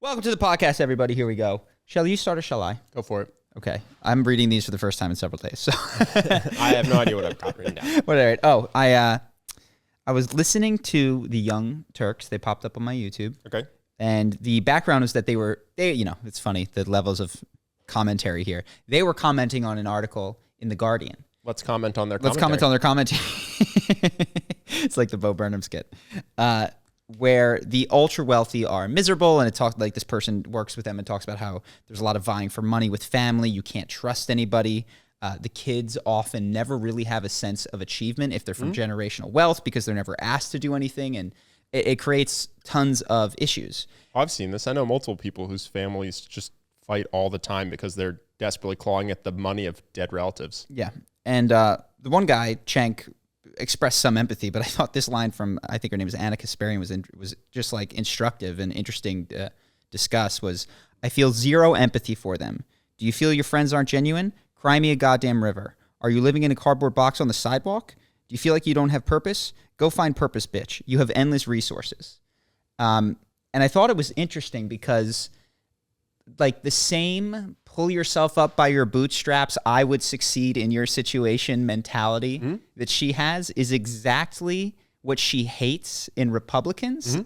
Welcome to the podcast, everybody. Here we go. Shall you start or shall I? Go for it. Okay. I'm reading these for the first time in several days. So I have no idea what I've got written down. All right. Oh, I was listening to the Young Turks. They popped up on my YouTube. Okay. And the background is that they it's funny, the levels of commentary here. They were commenting on an article in The Guardian. Let's comment on their Let's comment on their commentary. It's like the Bo Burnham skit. Where the ultra wealthy are miserable, and it talks like this person works with them and talks about how there's a lot of vying for money with family. You can't trust anybody. The kids often never really have a sense of achievement if they're from generational wealth because they're never asked to do anything, and it creates tons of issues. I've seen this. I know multiple people whose families just fight all the time because they're desperately clawing at the money of dead relatives. Yeah, and the one guy, Cenk, expressed some empathy, but I thought this line from, I think her name is Anna Kasparian, was just like instructive and interesting to discuss. Was, I feel zero empathy for them. Do you feel your friends aren't genuine? Cry me a goddamn river. Are you living in a cardboard box on the sidewalk? Do you feel like you don't have purpose? Go find purpose, bitch. You have endless resources. And I thought it was interesting because like the same pull yourself up by your bootstraps, I would succeed in your situation mentality that she has is exactly what she hates in Republicans.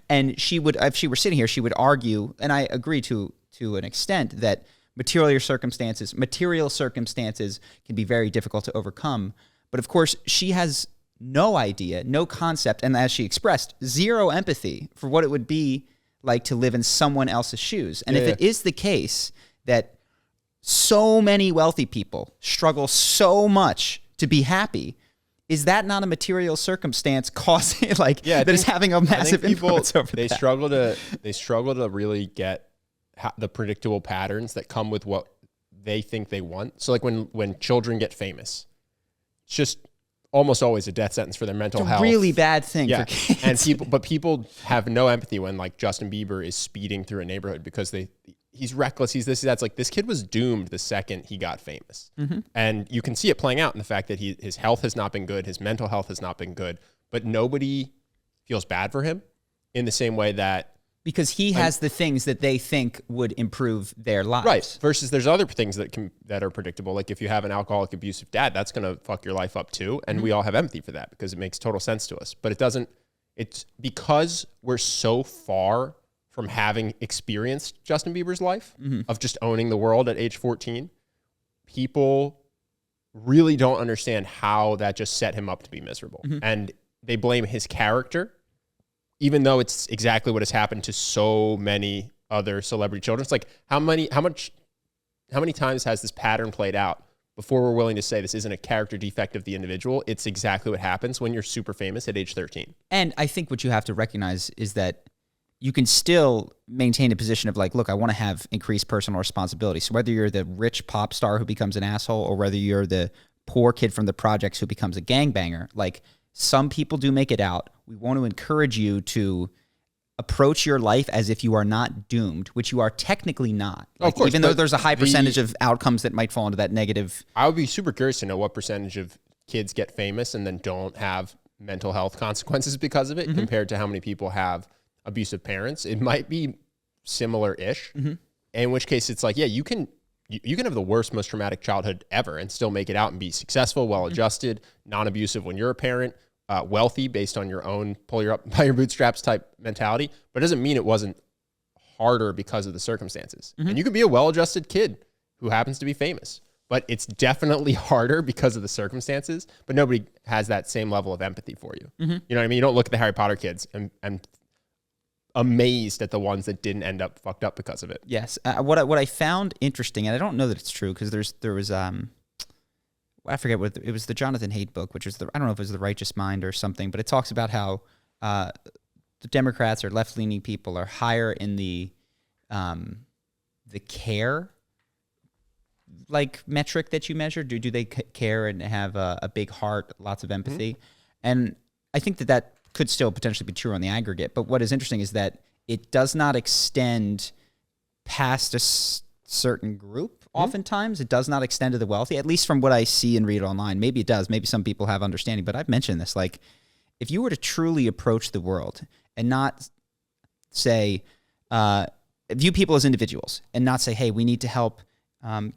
And she would, if she were sitting here, she would argue, and I agree to an extent, that material circumstances can be very difficult to overcome. But of course, she has no idea, no concept, and as she expressed, zero empathy for what it would be like to live in someone else's shoes. And if it is the case that so many wealthy people struggle so much to be happy, is that not a material circumstance causing that is having a massive influence over they that? They struggle to really get the predictable patterns that come with what they think they want. So like when children get famous, it's just almost always a death sentence for their mental health. Really bad thing for kids. And people have no empathy when like Justin Bieber is speeding through a neighborhood because he's reckless. He's this, that's like this kid was doomed the second he got famous. And you can see it playing out in the fact that his health has not been good. His mental health has not been good, but nobody feels bad for him in the same way that, because he has the things that they think would improve their lives. Right. Versus there's other things that are predictable. Like if you have an alcoholic, abusive dad, that's going to fuck your life up too. And we all have empathy for that because it makes total sense to us. But it's because we're so far from having experienced Justin Bieber's life of just owning the world at age 14, people really don't understand how that just set him up to be miserable. And they blame his character, even though it's exactly what has happened to so many other celebrity children. It's like, how many times has this pattern played out before we're willing to say this isn't a character defect of the individual? It's exactly what happens when you're super famous at age 13. And I think what you have to recognize is that you can still maintain a position of like, look, I want to have increased personal responsibility. So whether you're the rich pop star who becomes an asshole or whether you're the poor kid from the projects who becomes a gangbanger, like some people do make it out. We want to encourage you to approach your life as if you are not doomed, which you are technically not. Like, of course, even though there's a high percentage of outcomes that might fall into that negative. I would be super curious to know what percentage of kids get famous and then don't have mental health consequences because of it compared to how many people have abusive parents. It might be similar-ish, in which case it's like, yeah, you can have the worst, most traumatic childhood ever and still make it out and be successful, well-adjusted, non-abusive when you're a parent, wealthy based on your own pull you up by your bootstraps type mentality, but it doesn't mean it wasn't harder because of the circumstances. And you can be a well-adjusted kid who happens to be famous, but it's definitely harder because of the circumstances, but nobody has that same level of empathy for you. You know what I mean? You don't look at the Harry Potter kids and amazed at the ones that didn't end up fucked up because of it. Yes. What I found interesting, and I don't know that it's true because there was I forget what it was, the Jonathan Haidt book, which was I don't know if it was The Righteous Mind or something, but it talks about how the Democrats or left-leaning people are higher in the care like metric that you measure. Do they care and have a big heart, lots of empathy? And I think that could still potentially be true on the aggregate. But what is interesting is that it does not extend past a certain group. Oftentimes, it does not extend to the wealthy, at least from what I see and read online. Maybe it does. Maybe some people have understanding. But I've mentioned this. Like, if you were to truly approach the world and not say, view people as individuals and not say, hey, we need to help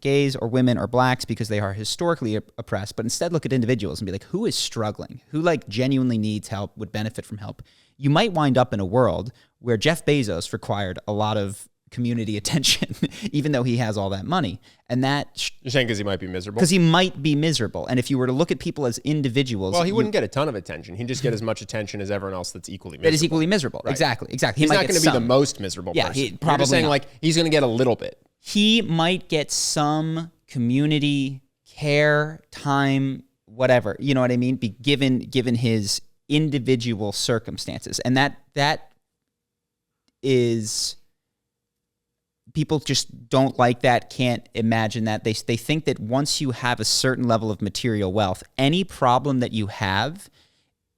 gays or women or blacks because they are historically oppressed, but instead look at individuals and be like, who is struggling? Who like genuinely needs help, would benefit from help? You might wind up in a world where Jeff Bezos required a lot of community attention, even though he has all that money. And that... You're saying because he might be miserable? Because he might be miserable. And if you were to look at people as individuals... Well, he wouldn't get a ton of attention. He'd just get as much attention as everyone else that's equally miserable. That is equally miserable. Right. Exactly. He's not going to be the most miserable person. He, probably You're just saying not. like he's going to get a little bit. He might get some community care, time, whatever. You know what I mean? Be given his individual circumstances. And that is... People just don't like that, can't imagine that. They think that once you have a certain level of material wealth, any problem that you have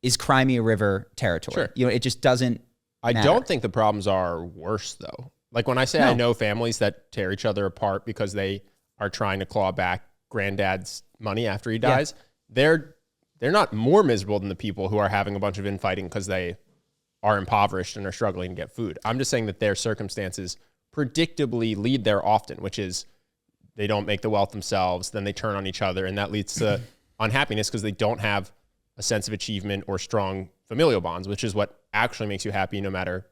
is Crimea River territory. Sure. You know, it just doesn't matter. I don't think the problems are worse, though. Like when I say I know families that tear each other apart because they are trying to claw back granddad's money after he dies, they're not more miserable than the people who are having a bunch of infighting because they are impoverished and are struggling to get food. I'm just saying that their circumstances predictably lead there often, which is they don't make the wealth themselves, then they turn on each other, and that leads to unhappiness because they don't have a sense of achievement or strong familial bonds, which is what actually makes you happy no matter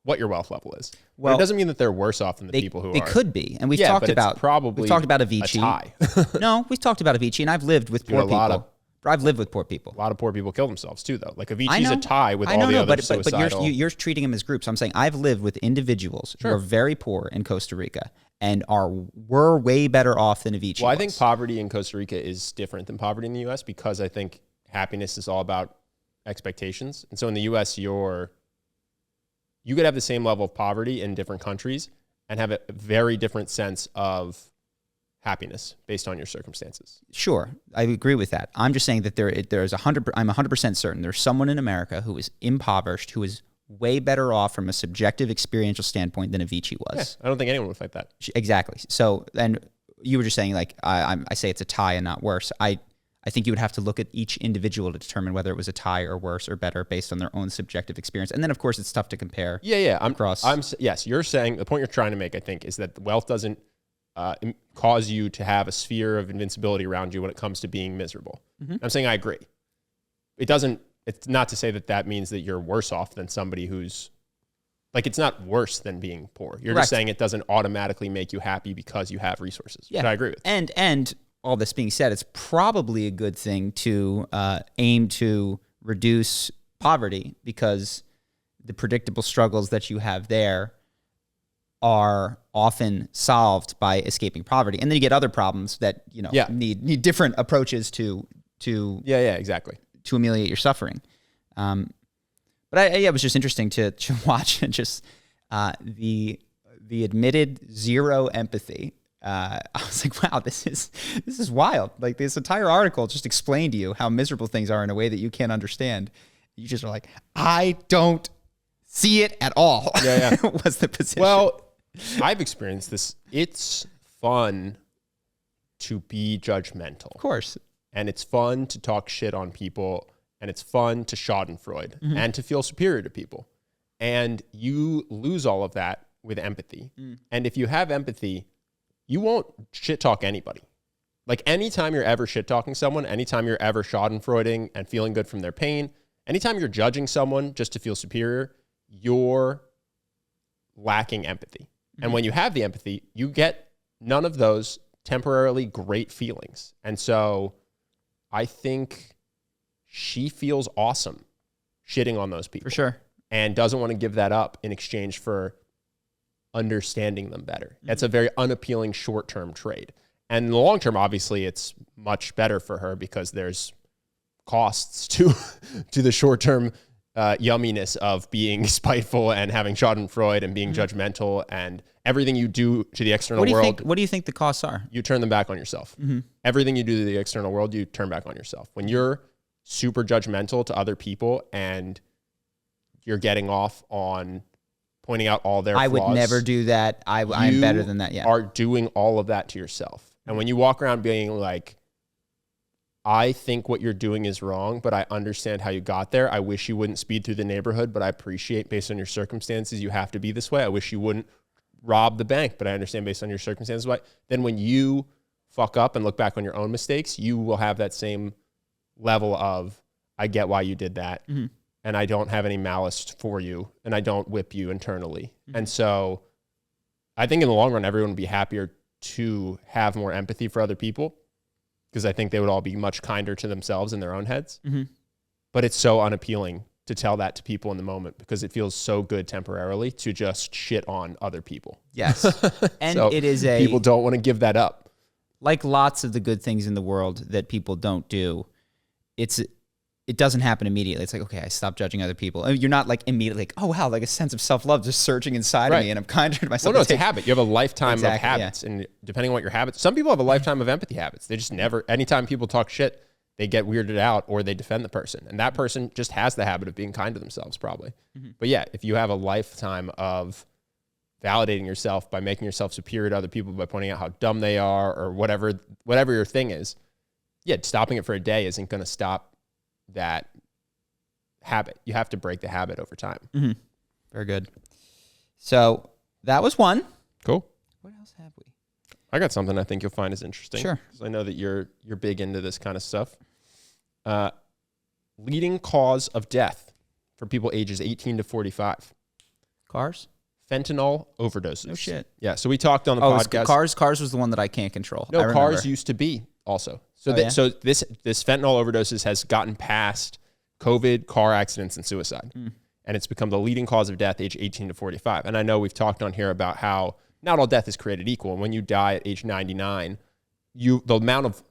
what your wealth level is. Well, but it doesn't mean that they're worse off than the people who are. They could be, and we've talked about Avicii. A tie. No, we've talked about Avicii, and I've lived with poor people. I've lived with poor people. A lot of poor people kill themselves too, though. Like Avicii's a tie with all the other suicidal. But you're treating them as groups. I'm saying I've lived with individuals who are very poor in Costa Rica and were way better off than Avicii. Well, I think poverty in Costa Rica is different than poverty in the U.S. because I think happiness is all about expectations. And so in the U.S., you could have the same level of poverty in different countries and have a very different sense of happiness based on your circumstances. Sure, I agree with that. I'm just saying that I'm 100% certain there's someone in America who is impoverished, who is way better off from a subjective experiential standpoint than Avicii was. Yeah, I don't think anyone would fight that. Exactly. So, and you were just saying like, I say it's a tie and not worse. I think you would have to look at each individual to determine whether it was a tie or worse or better based on their own subjective experience. And then of course it's tough to compare. Yeah. Yes, you're saying, the point you're trying to make, I think, is that wealth doesn't cause you to have a sphere of invincibility around you when it comes to being miserable. Mm-hmm. I'm saying I agree. It's not to say that means that you're worse off than somebody who's, like, it's not worse than being poor. You're just saying it doesn't automatically make you happy because you have resources, which I agree with. And all this being said, it's probably a good thing to aim to reduce poverty because the predictable struggles that you have there are often solved by escaping poverty. And then you get other problems that, need different approaches to exactly. to ameliorate your suffering. But it was just interesting to watch and just the admitted zero empathy. I was like, wow, this is wild. Like this entire article just explained to you how miserable things are in a way that you can't understand. You just are like, I don't see it at all. Yeah. Was the position. Well, I've experienced this. It's fun to be judgmental. Of course. And it's fun to talk shit on people. And it's fun to schadenfreude and to feel superior to people. And you lose all of that with empathy. And if you have empathy, you won't shit talk anybody. Like anytime you're ever shit talking someone, anytime you're ever schadenfreuding and feeling good from their pain, anytime you're judging someone just to feel superior, you're lacking empathy. And when you have the empathy, you get none of those temporarily great feelings. And so I think she feels awesome shitting on those people. For sure. And doesn't want to give that up in exchange for understanding them better. That's a very unappealing short-term trade. And in the long term, obviously, it's much better for her because there's costs to the short-term yumminess of being spiteful and having schadenfreude and being judgmental and everything you do to the external world. What do you think the costs are? You turn them back on yourself. Everything you do to the external world, you turn back on yourself. When you're super judgmental to other people and you're getting off on pointing out all their flaws. I would never do that. I'm better than that. Yeah. Are doing all of that to yourself. And when you walk around being like, I think what you're doing is wrong, but I understand how you got there. I wish you wouldn't speed through the neighborhood, but I appreciate based on your circumstances, you have to be this way. I wish you wouldn't rob the bank, but I understand based on your circumstances why. Then when you fuck up and look back on your own mistakes, you will have that same level of, I get why you did that. Mm-hmm. And I don't have any malice for you, and I don't whip you internally. Mm-hmm. And so I think in the long run, everyone would be happier to have more empathy for other people, because I think they would all be much kinder to themselves in their own heads. Mm-hmm. But it's so unappealing to tell that to people in the moment, because it feels so good temporarily to just shit on other people. Yes. And so it is people don't want to give that up. Like lots of the good things in the world that people don't do, it doesn't happen immediately. It's like, okay, I stopped judging other people. You're not like immediately like, oh wow, like a sense of self-love just surging inside of me, and I'm kinder to myself. Well, no, it's a habit. You have a lifetime of habits, and depending on what your habits, some people have a lifetime of empathy habits. They just never, anytime people talk shit, they get weirded out or they defend the person, and that person just has the habit of being kind to themselves, probably. Mm-hmm. But yeah, if you have a lifetime of validating yourself by making yourself superior to other people by pointing out how dumb they are or whatever your thing is, yeah, stopping it for a day isn't going to stop that habit. You have to break the habit over time. Mm-hmm. Very good. So that was one. Cool. What else have we? I got something I think you'll find is interesting. Sure. Because I know that you're big into this kind of stuff. Leading cause of death for people ages 18 to 45. Cars? Fentanyl overdoses. No shit. Yeah. So we talked on the podcast. Cars was the one that I can't control. No, cars used to be also. So so this fentanyl overdoses has gotten past COVID, car accidents, and suicide. Mm. And it's become the leading cause of death age 18 to 45. And I know we've talked on here about how not all death is created equal. And when you die at age 99, the amount of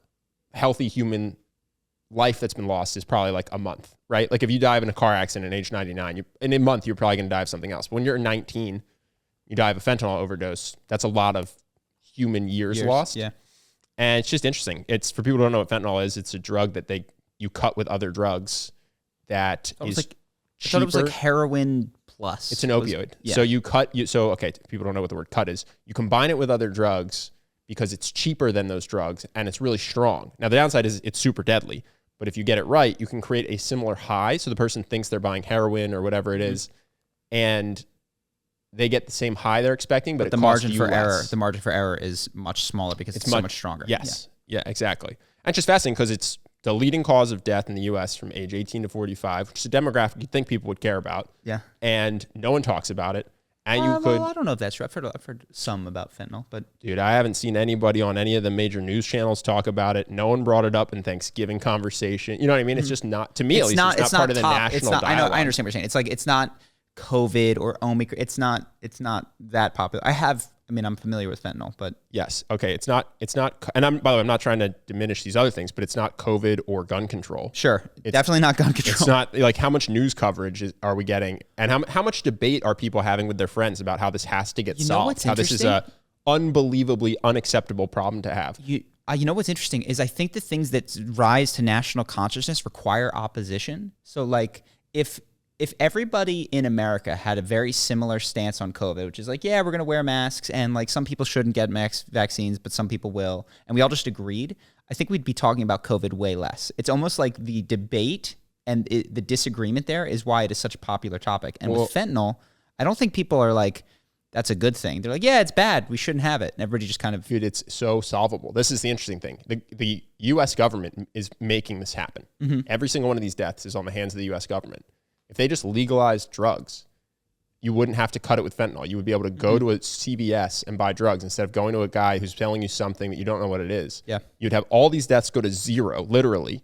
healthy human life that's been lost is probably like a month, right? Like if you die in a car accident at age 99, in a month, you're probably going to die of something else. But when you're 19, you die of a fentanyl overdose. That's a lot of human years lost. Yeah. And it's just interesting. It's for people who don't know what fentanyl is. It's a drug that you cut with other drugs that is cheaper. I thought it was like heroin plus. It's an opioid. Yeah. So people don't know what the word cut is. You combine it with other drugs because it's cheaper than those drugs and it's really strong. Now the downside is it's super deadly, but if you get it right, you can create a similar high. So the person thinks they're buying heroin or whatever it is, and they get the same high they're expecting, but the margin for error is much smaller because it's so much stronger. Yes. Yeah, exactly. And it's just fascinating because it's the leading cause of death in the U.S. from age 18 to 45, which is a demographic you'd think people would care about. Yeah. And no one talks about it. And well, I don't know if that's true. I've heard some about fentanyl, but dude, I haven't seen anybody on any of the major news channels talk about it. No one brought it up in Thanksgiving conversation. You know what I mean? It's just not, to me at least, it's not part of the national dialogue. I understand what you're saying. It's like, it's not COVID or Omicron. It's not that popular. I'm familiar with fentanyl, but yes. Okay. It's not, and by the way, I'm not trying to diminish these other things, but it's not COVID or gun control. Sure. It's definitely not gun control. It's not like how much news coverage are we getting and how much debate are people having with their friends about how this has to get solved, how this is a unbelievably unacceptable problem to have. You know what's interesting is I think the things that rise to national consciousness require opposition. So like if everybody in America had a very similar stance on COVID, which is like, yeah, we're going to wear masks and like some people shouldn't get vaccines, but some people will, and we all just agreed, I think we'd be talking about COVID way less. It's almost like the debate and the disagreement there is why it is such a popular topic. And with fentanyl, I don't think people are like, that's a good thing. They're like, yeah, it's bad. We shouldn't have it. And everybody just kind of... Dude, it's so solvable. This is the interesting thing. The U.S. government is making this happen. Mm-hmm. Every single one of these deaths is on the hands of the U.S. government. If they just legalized drugs, you wouldn't have to cut it with fentanyl. You would be able to go to a CVS and buy drugs instead of going to a guy who's telling you something that you don't know what it is. Yeah. You'd have all these deaths go to zero, literally.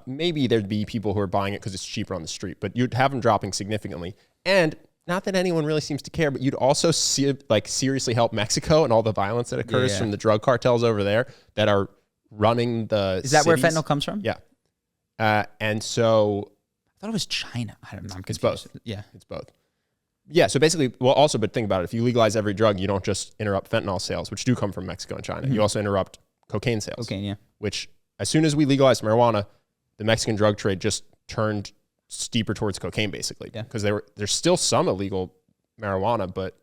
Maybe there'd be people who are buying it because it's cheaper on the street, but you'd have them dropping significantly. And not that anyone really seems to care, but you'd also seriously help Mexico and all the violence that occurs from the drug cartels over there that are running the Is that cities. Where fentanyl comes from? Yeah. And so... I thought it was China. I don't know. I'm confused. It's both. Yeah. It's both. Yeah. So basically, but think about it. If you legalize every drug, you don't just interrupt fentanyl sales, which do come from Mexico and China. Mm-hmm. You also interrupt cocaine sales. Cocaine, yeah. Which, as soon as we legalized marijuana, the Mexican drug trade just turned steeper towards cocaine, basically. Yeah. Because there's still some illegal marijuana, but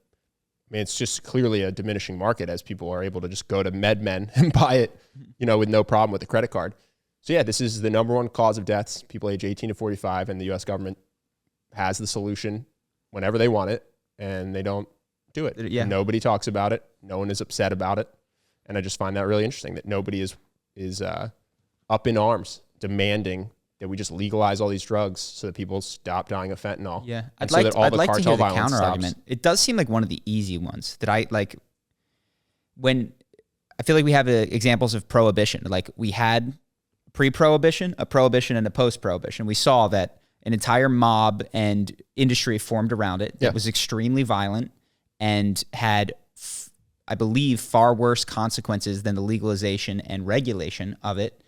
I mean, it's just clearly a diminishing market as people are able to just go to MedMen and buy it, with no problem with a credit card. So yeah, this is the number one cause of deaths, people age 18 to 45, and the U.S. government has the solution whenever they want it, and they don't do it. Yeah. Nobody talks about it. No one is upset about it. And I just find that really interesting that nobody is up in arms demanding that we just legalize all these drugs so that people stop dying of fentanyl. Yeah. I'd like cartel to hear the violence counter stops. argument. It does seem like one of the easy ones that I like. When I feel like we have examples of prohibition, like we had pre-prohibition, a prohibition, and a post-prohibition. We saw that an entire mob and industry formed around it that was extremely violent and had, I believe, far worse consequences than the legalization and regulation of it.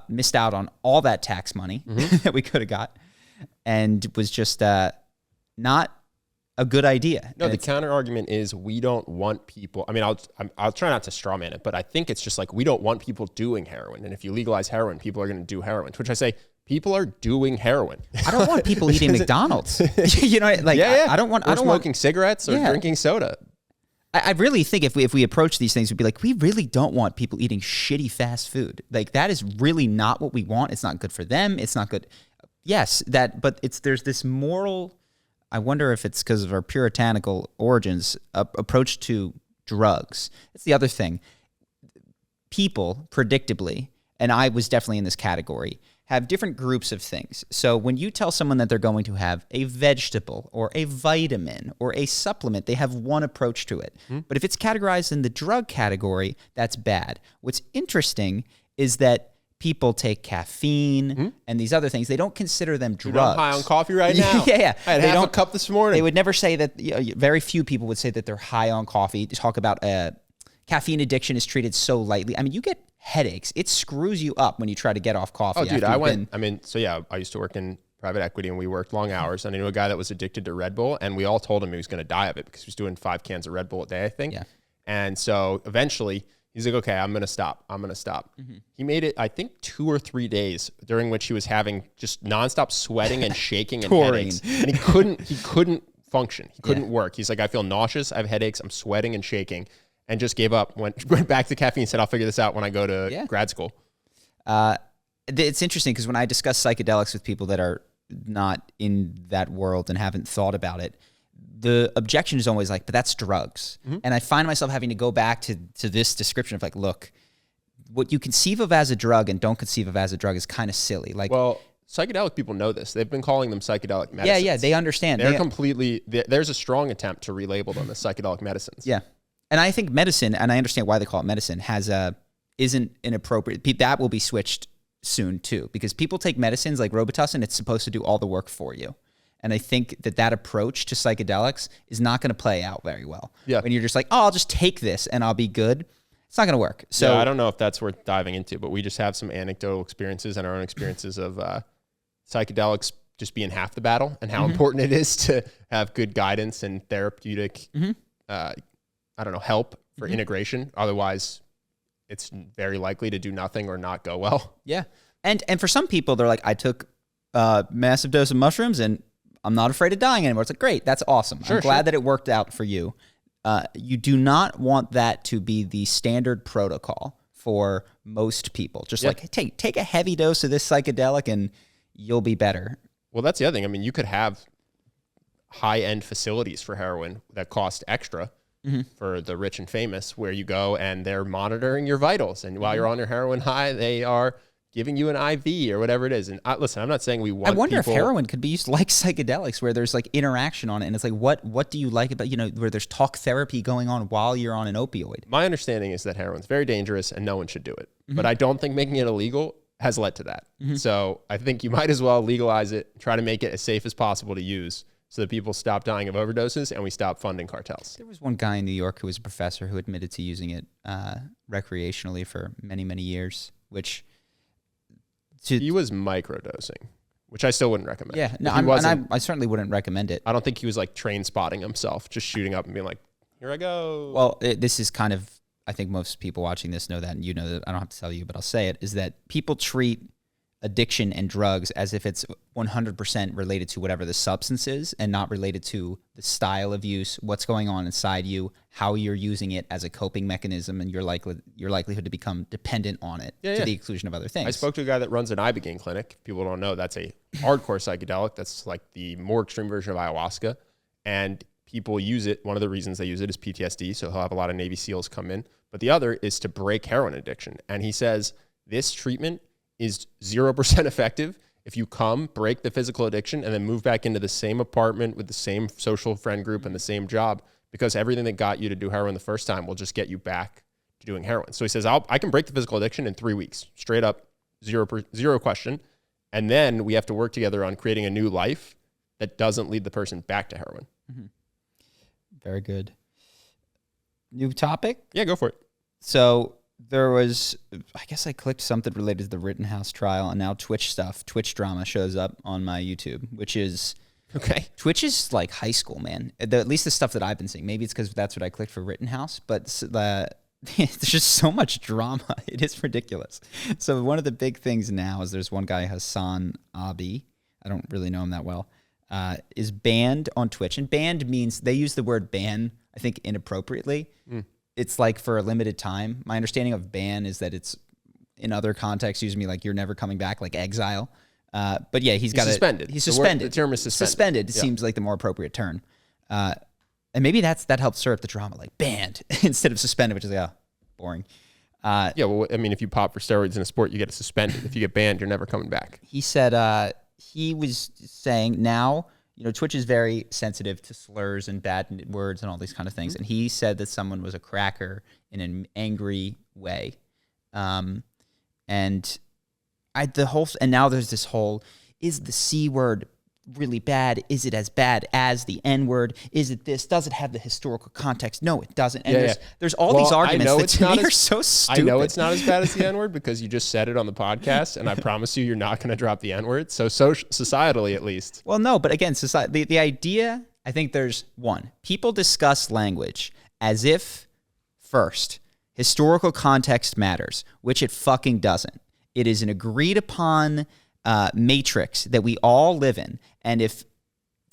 Missed out on all that tax money that we could have got, and was just not a good idea. No, the counter argument is we don't want people. I mean, I'll try not to straw man it, but I think it's just like we don't want people doing heroin, and if you legalize heroin, people are going to do heroin. To which I say, people are doing heroin. I don't want people eating McDonald's. You know, like I don't want. Or I don't smoking want cigarettes or drinking soda. I really think if we approach these things, we'd be like, we really don't want people eating shitty fast food. Like that is really not what we want. It's not good for them. It's not good. Yes, but there's this moral. I wonder if it's because of our puritanical origins approach to drugs. It's the other thing. People, predictably, and I was definitely in this category, have different groups of things. So when you tell someone that they're going to have a vegetable or a vitamin or a supplement, they have one approach to it. But if it's categorized in the drug category, that's bad. What's interesting is that people take caffeine and these other things. They don't consider them drugs. I'm high on coffee right now. Yeah. I had half a cup this morning. They would never say that. Very few people would say that they're high on coffee. To talk about caffeine addiction is treated so lightly. I mean, you get headaches. It screws you up when you try to get off coffee. Oh, dude, I used to work in private equity and we worked long hours, and I knew a guy that was addicted to Red Bull, and we all told him he was going to die of it because he was doing 5 cans of Red Bull a day, I think. Yeah. And so eventually he's like, okay, I'm going to stop. He made it, I think 2 or 3 days during which he was having just nonstop sweating and shaking and headaches. And he couldn't function. He couldn't work. He's like, I feel nauseous. I have headaches. I'm sweating and shaking. And just gave up, went back to caffeine, said, I'll figure this out when I go to grad school. It's interesting because when I discuss psychedelics with people that are not in that world and haven't thought about it, the objection is always like, but that's drugs. And I find myself having to go back to this description of like, look, what you conceive of as a drug and don't conceive of as a drug is kind of silly. Like, well, psychedelic people know this. They've been calling them psychedelic medicines. Yeah, they understand. There's a strong attempt to relabel them as psychedelic medicines. Yeah. And I think medicine, and I understand why they call it medicine, isn't inappropriate. That will be switched soon too, because people take medicines like Robitussin. It's supposed to do all the work for you. And I think that approach to psychedelics is not going to play out very well. Yeah. When you're just like, oh, I'll just take this and I'll be good. It's not going to work. So I don't know if that's worth diving into, but we just have some anecdotal experiences and our own experiences of psychedelics just being half the battle and how important it is to have good guidance and therapeutic help for integration. Otherwise, it's very likely to do nothing or not go well. Yeah. And for some people, they're like, I took a massive dose of mushrooms and I'm not afraid of dying anymore. It's like, great, that's awesome. I'm glad that it worked out for you. You do not want that to be the standard protocol for most people. Just like, hey, take a heavy dose of this psychedelic and you'll be better. Well, that's the other thing. I mean, you could have high-end facilities for heroin that cost extra for the rich and famous, where you go and they're monitoring your vitals. And while you're on your heroin high, they are giving you an IV or whatever it is. And listen, I'm not saying we want. I wonder if heroin could be used like psychedelics, where there's like interaction on it, and it's like, what do you like about, where there's talk therapy going on while you're on an opioid. My understanding is that heroin's very dangerous and no one should do it. But I don't think making it illegal has led to that. So I think you might as well legalize it, try to make it as safe as possible to use, so that people stop dying of overdoses and we stop funding cartels. There was one guy in New York who was a professor who admitted to using it recreationally for many, many years, which... he was microdosing, which I still wouldn't recommend. Yeah, no, I certainly wouldn't recommend it. I don't think he was like train spotting himself, just shooting up and being like, here I go. Well, this is kind of, I think most people watching this know that, and you know that, I don't have to tell you, but I'll say it, is that people treat addiction and drugs as if it's 100% related to whatever the substance is and not related to the style of use, what's going on inside you, how you're using it as a coping mechanism, and your likelihood to become dependent on it to the exclusion of other things. I spoke to a guy that runs an ibogaine clinic. People don't know that's a hardcore psychedelic. That's like the more extreme version of ayahuasca. And people use it. One of the reasons they use it is PTSD. So he'll have a lot of Navy SEALs come in. But the other is to break heroin addiction. And he says this treatment is 0% effective if you come, break the physical addiction, and then move back into the same apartment with the same social friend group and the same job, because everything that got you to do heroin the first time will just get you back to doing heroin. So he says, I can break the physical addiction in 3 weeks, straight up, zero question. And then we have to work together on creating a new life that doesn't lead the person back to heroin. Mm-hmm. Very good. New topic? Yeah, go for it. So there was, I guess I clicked something related to the Rittenhouse trial, and now Twitch drama shows up on my YouTube, which is, okay. Twitch is like high school, man. At least the stuff that I've been seeing. Maybe it's because that's what I clicked for Rittenhouse, but there's just so much drama. It is ridiculous. So one of the big things now is there's one guy, Hasanabi, I don't really know him that well, is banned on Twitch. And banned means, they use the word ban, I think, inappropriately. It's like for a limited time. My understanding of ban is that it's, in other contexts, usually like you're never coming back, like exile. But yeah, he's suspended. He's suspended. The term is suspended. Suspended seems like the more appropriate term. And maybe that helps stir up the drama, like banned instead of suspended, which is boring. Yeah, well, I mean, if you pop for steroids in a sport, you get suspended. If you get banned, you're never coming back. He said he was saying now, Twitch is very sensitive to slurs and bad words and all these kind of things. And he said that someone was a cracker in an angry way. And now there's this whole, is the C word really bad? Is it as bad as the N word? Is it this? Does it have the historical context? No, it doesn't. And there's all these arguments that to me are so stupid. I know it's not as bad as the N word because you just said it on the podcast, and I promise you're not going to drop the N word. So societally, at least. Well, no, but again, the idea, I think there's one. People discuss language as if, first, historical context matters, which it fucking doesn't. It is an agreed upon matrix that we all live in. And if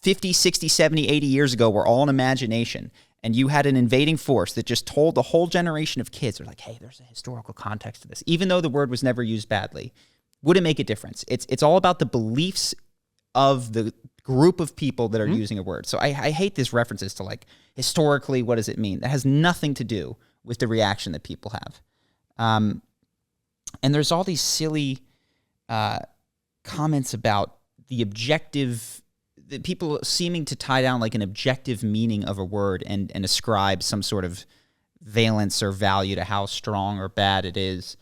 50, 60, 70, 80 years ago we're all an imagination, and you had an invading force that just told the whole generation of kids, they're like, hey, there's a historical context to this, even though the word was never used badly, would it make a difference? It's all about the beliefs of the group of people that are using a word. So I hate these references to like, historically, what does it mean? That has nothing to do with the reaction that people have. And there's all these silly comments about the people seeming to tie down like an objective meaning of a word and ascribe some sort of valence or value to how strong or bad it is,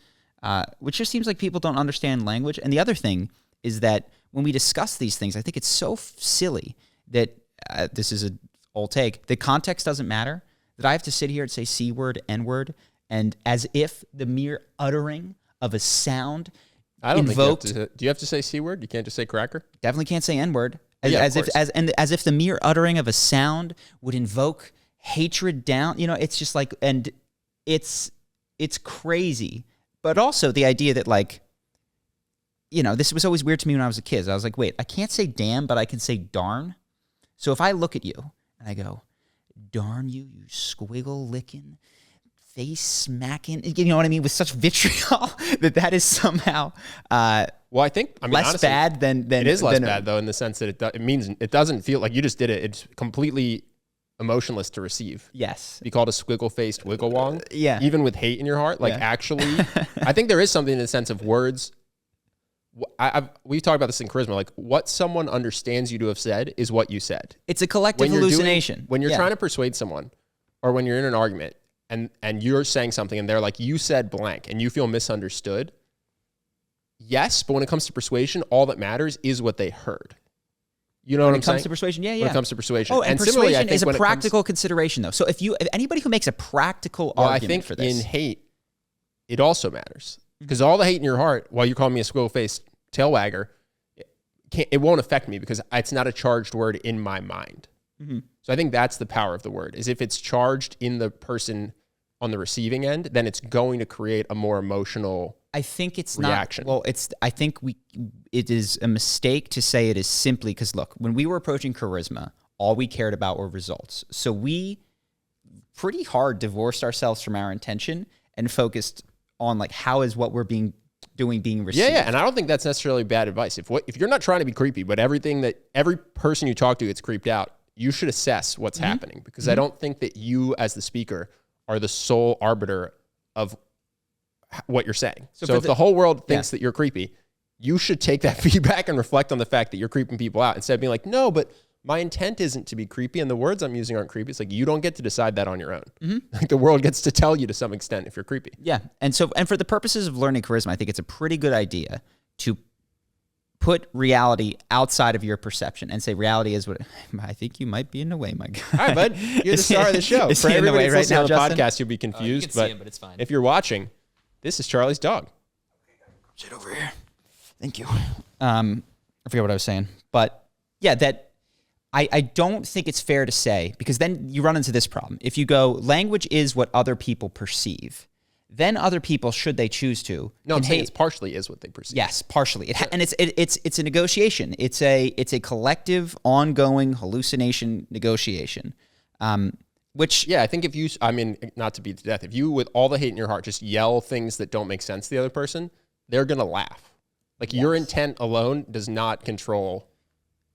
which just seems like people don't understand language. And the other thing is that when we discuss these things, I think it's so silly that this is an old take, the context doesn't matter, that I have to sit here and say C word, N word, and as if the mere uttering of a sound I don't think do you have to say C word? You can't just say cracker? Definitely can't say N word. As if the mere uttering of a sound would invoke hatred down. It's just like, and it's crazy. But also the idea that like, this was always weird to me when I was a kid. I was like, wait, I can't say damn, but I can say darn. So if I look at you and I go, darn you squiggle licking, face smacking, you know what I mean, with such vitriol that is somehow well, I mean, less honestly, bad than it is less bad though, in the sense that it means it doesn't feel like you just did it. It's completely emotionless to receive. Yes. Be called a squiggle-faced wiggle-wong. Yeah. Even with hate in your heart, like actually, I think there is something in the sense of words. We've talked about this in Charisma. Like what someone understands you to have said is what you said. It's a collective hallucination. When you're trying to persuade someone, or when you're in an argument, and you're saying something and they're like, you said blank, and you feel misunderstood. Yes, but when it comes to persuasion, all that matters is what they heard. You know what I'm saying? When it comes to persuasion, yeah. When it comes to persuasion. Oh, and persuasion is a practical consideration, though. So if anybody who makes a practical argument for this. In hate, it also matters. Because all the hate in your heart, while you're calling me a squiggle-faced tail wagger, it won't affect me because it's not a charged word in my mind. Mm-hmm. So I think that's the power of the word, is if it's charged in the person on the receiving end, then it's going to create a more emotional I think it's reaction. Not. Well, I think it is a mistake to say it is simply because look, when we were approaching charisma, all we cared about were results. So we pretty hard divorced ourselves from our intention and focused on like how is what we're being received. Yeah, and I don't think that's necessarily bad advice. If you're not trying to be creepy, but every person you talk to gets creeped out, you should assess what's happening, because I don't think that you as the speaker are the sole arbiter of what you're saying. So if the whole world thinks that you're creepy, you should take that feedback and reflect on the fact that you're creeping people out instead of being like, no, but my intent isn't to be creepy and the words I'm using aren't creepy. It's like, you don't get to decide that on your own. Like the world gets to tell you to some extent if you're creepy. Yeah. And for the purposes of learning charisma, I think it's a pretty good idea to put reality outside of your perception and say reality is what I think you might be in a way, my guy. All right, bud. You're the star of the show. Is For he in the everybody way that's right listening now, on the Justin? podcast, you'll be confused. You can see him, but it's fine. If you're watching, this is Charlie's dog. Sit over here. Thank you. I forget what I was saying. But yeah, that I don't think it's fair to say, because then you run into this problem. If you go, language is what other people perceive, then other people, should they choose to. No, I'm saying it's partially is what they perceive. Yes, partially. And it's a negotiation. It's a collective, ongoing hallucination negotiation. Which, yeah, I think if you, I mean, not to beat to death, if you, with all the hate in your heart, just yell things that don't make sense to the other person, they're going to laugh. Like your intent alone does not control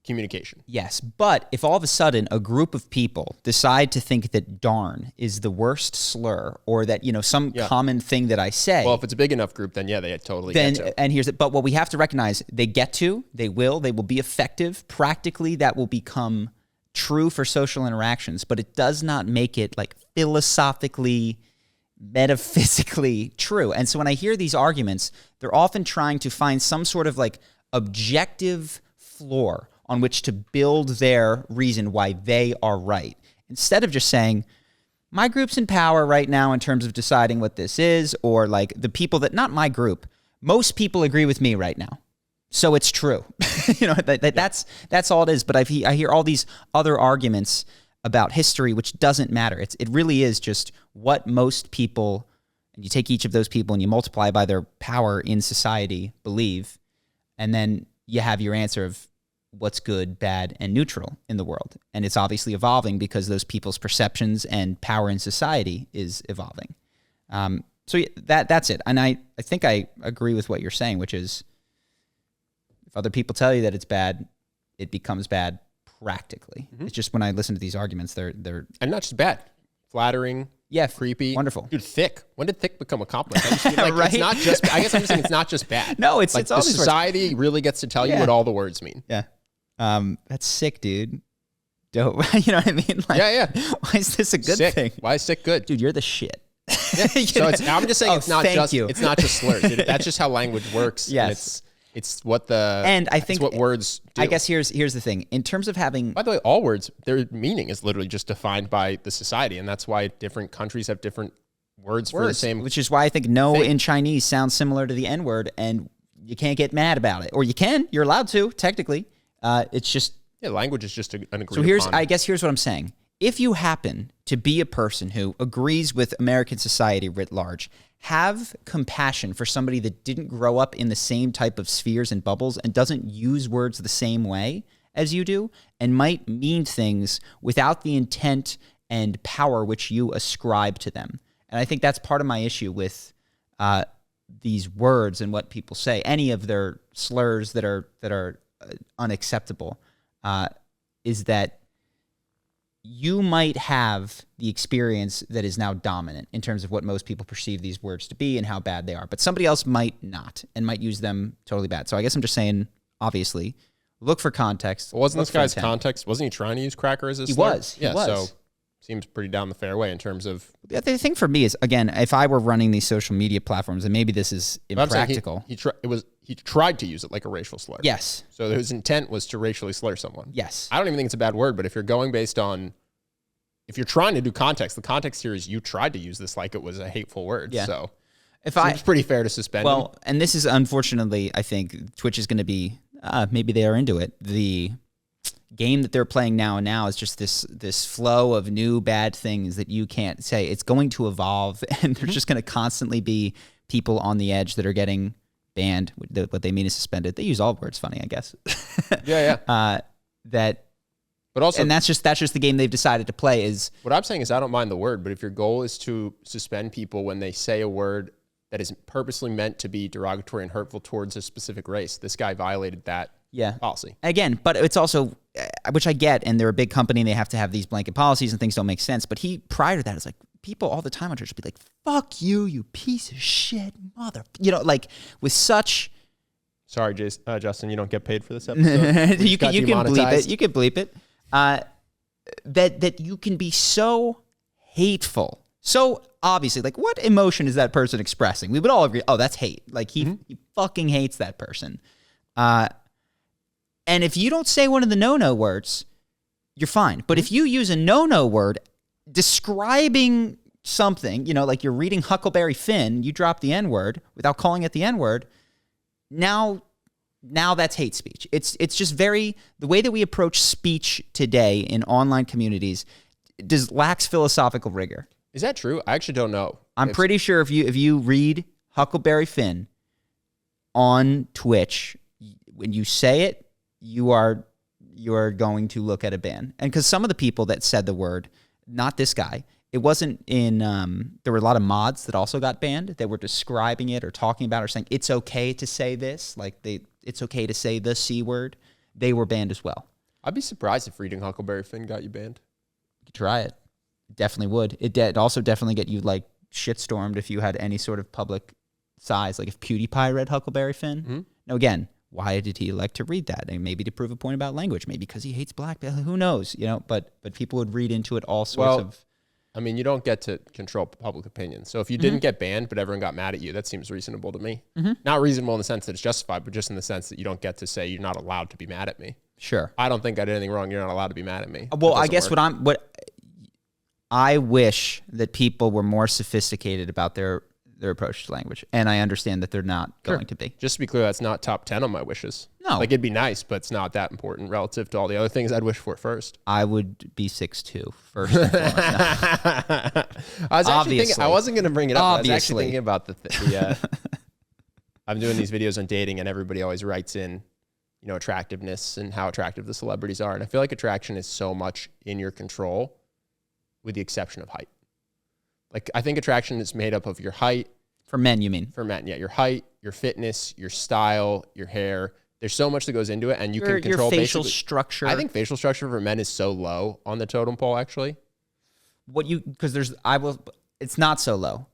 communication. Yes, but if all of a sudden a group of people decide to think that darn is the worst slur, or that, some common thing that I say. Well, if it's a big enough group, then yeah, they totally get to. And here's it. But what we have to recognize, they will be effective. Practically, that will become true for social interactions, but it does not make it like philosophically, metaphysically true. And so when I hear these arguments, they're often trying to find some sort of like objective floor on which to build their reason why they are right, instead of just saying, my group's in power right now in terms of deciding what this is, or like the people that, not my group, most people agree with me right now. So it's true. That's all it is. But I hear all these other arguments about history, which doesn't matter. It really is just what most people, and you take each of those people and you multiply by their power in society, believe, and then you have your answer of what's good, bad, and neutral in the world. And it's obviously evolving because those people's perceptions and power in society is evolving. So that's it. And I think I agree with what you're saying, which is, if other people tell you that it's bad, it becomes bad practically. It's just when I listen to these arguments, they're and not just bad, flattering, creepy, wonderful. Dude, thick. When did thick become a compliment? I just feel like Right? it's not just. I guess I'm just saying it's not just bad. No, it's like it's all the these words. society really gets to tell you what all the words mean. Yeah. That's sick, dude. Dope. You know what I mean? Like, yeah. Why is this a good Sick. thing? Why is sick good? Dude, you're the shit. Yeah. So I'm just saying it's not just slurs. That's just how language works. Yes. And it's what the, and I think what words do. I guess here's the thing. In terms of having, by the way, all words, their meaning is literally just defined by the society. And that's why different countries have different words for the same. Which is why I think no thing. in Chinese sounds similar to the N word, and you can't get mad about it. Or you can, you're allowed to, technically. It's just, language is just an agreed so here's upon. here's what I'm saying. If you happen to be a person who agrees with American society writ large, have compassion for somebody that didn't grow up in the same type of spheres and bubbles and doesn't use words the same way as you do, and might mean things without the intent and power which you ascribe to them. And I think that's part of my issue with these words and what people say. Any of their slurs that are unacceptable is that you might have the experience that is now dominant in terms of what most people perceive these words to be and how bad they are, but somebody else might not and might use them totally bad. So I guess I'm just saying, obviously, look for context. Well, wasn't this guy's context? Wasn't he trying to use cracker as a slur? He was. So seems pretty down the fairway in terms of. The thing for me is, again, if I were running these social media platforms, and maybe this is impractical. He tried to use it like a racial slur. Yes. So his intent was to racially slur someone. Yes. I don't even think it's a bad word, but if you're going based on, if you're trying to do context, the context here is you tried to use this like it was a hateful word. Yeah. So it's pretty fair to suspend him. And this is unfortunately, I think Twitch is going to be, maybe they are into it. game that they're playing now is just this flow of new bad things that you can't say. It's going to evolve, and there's just going to constantly be people on the edge that are getting banned. What they mean is suspended. They use all words funny, I guess. Yeah. But also, and that's just the game they've decided to play. Is what I'm saying is I don't mind the word, but if your goal is to suspend people when they say a word that is purposely meant to be derogatory and hurtful towards a specific race, this guy violated that policy. Again, but it's also, which I get, and they're a big company and they have to have these blanket policies and things don't make sense. But prior to that, it's like people all the time on Twitch would be like, "Fuck you, you piece of shit, mother," like with such. Sorry, Justin, you don't get paid for this episode. you can bleep it. You can bleep it. That you can be so hateful, so obviously, like, what emotion is that person expressing? We would all agree, oh, that's hate. Like, he fucking hates that person. And if you don't say one of the no-no words, you're fine. But if you use a no-no word describing something, like you're reading Huckleberry Finn, you drop the N-word without calling it the N-word, now that's hate speech. It's just the way that we approach speech today in online communities lacks philosophical rigor. Is that true? I actually don't know. I'm pretty sure if you read Huckleberry Finn on Twitch, when you say it, you are going to look at a ban. And because some of the people that said the word, not this guy, it wasn't in, there were a lot of mods that also got banned that were describing it or talking about it or saying it's okay to say this, like it's okay to say the C word. They were banned as well. I'd be surprised if reading Huckleberry Finn got you banned. You could try it. Definitely would. It'd also definitely get you like shitstormed if you had any sort of public size. Like if PewDiePie read Huckleberry Finn. Mm-hmm. Now again, why did he like to read that? And maybe to prove a point about language. Maybe because he hates black people. Who knows? But people would read into it all sorts of. I mean, you don't get to control public opinion. So if you didn't get banned, but everyone got mad at you, that seems reasonable to me. Mm-hmm. Not reasonable in the sense that it's justified, but just in the sense that you don't get to say you're not allowed to be mad at me. Sure. I don't think I did anything wrong. You're not allowed to be mad at me. Well, I guess what I wish that people were more sophisticated about their approach to language, and I understand that they're not going to be. Just to be clear, that's not top 10 on my wishes. No. Like, it'd be nice, but it's not that important relative to all the other things I'd wish for first. I would be 6'2" first and foremost. No. I was actually thinking, I wasn't going to bring it up. I was actually thinking about I'm doing these videos on dating, and everybody always writes in, attractiveness and how attractive the celebrities are. And I feel like attraction is so much in your control, with the exception of height. Like, I think attraction is made up of your height. For men, you mean? For men, yeah. Your height, your fitness, your style, your hair. There's so much that goes into it, and you can control your facial structure. I think facial structure for men is so low on the totem pole, actually. It's not so low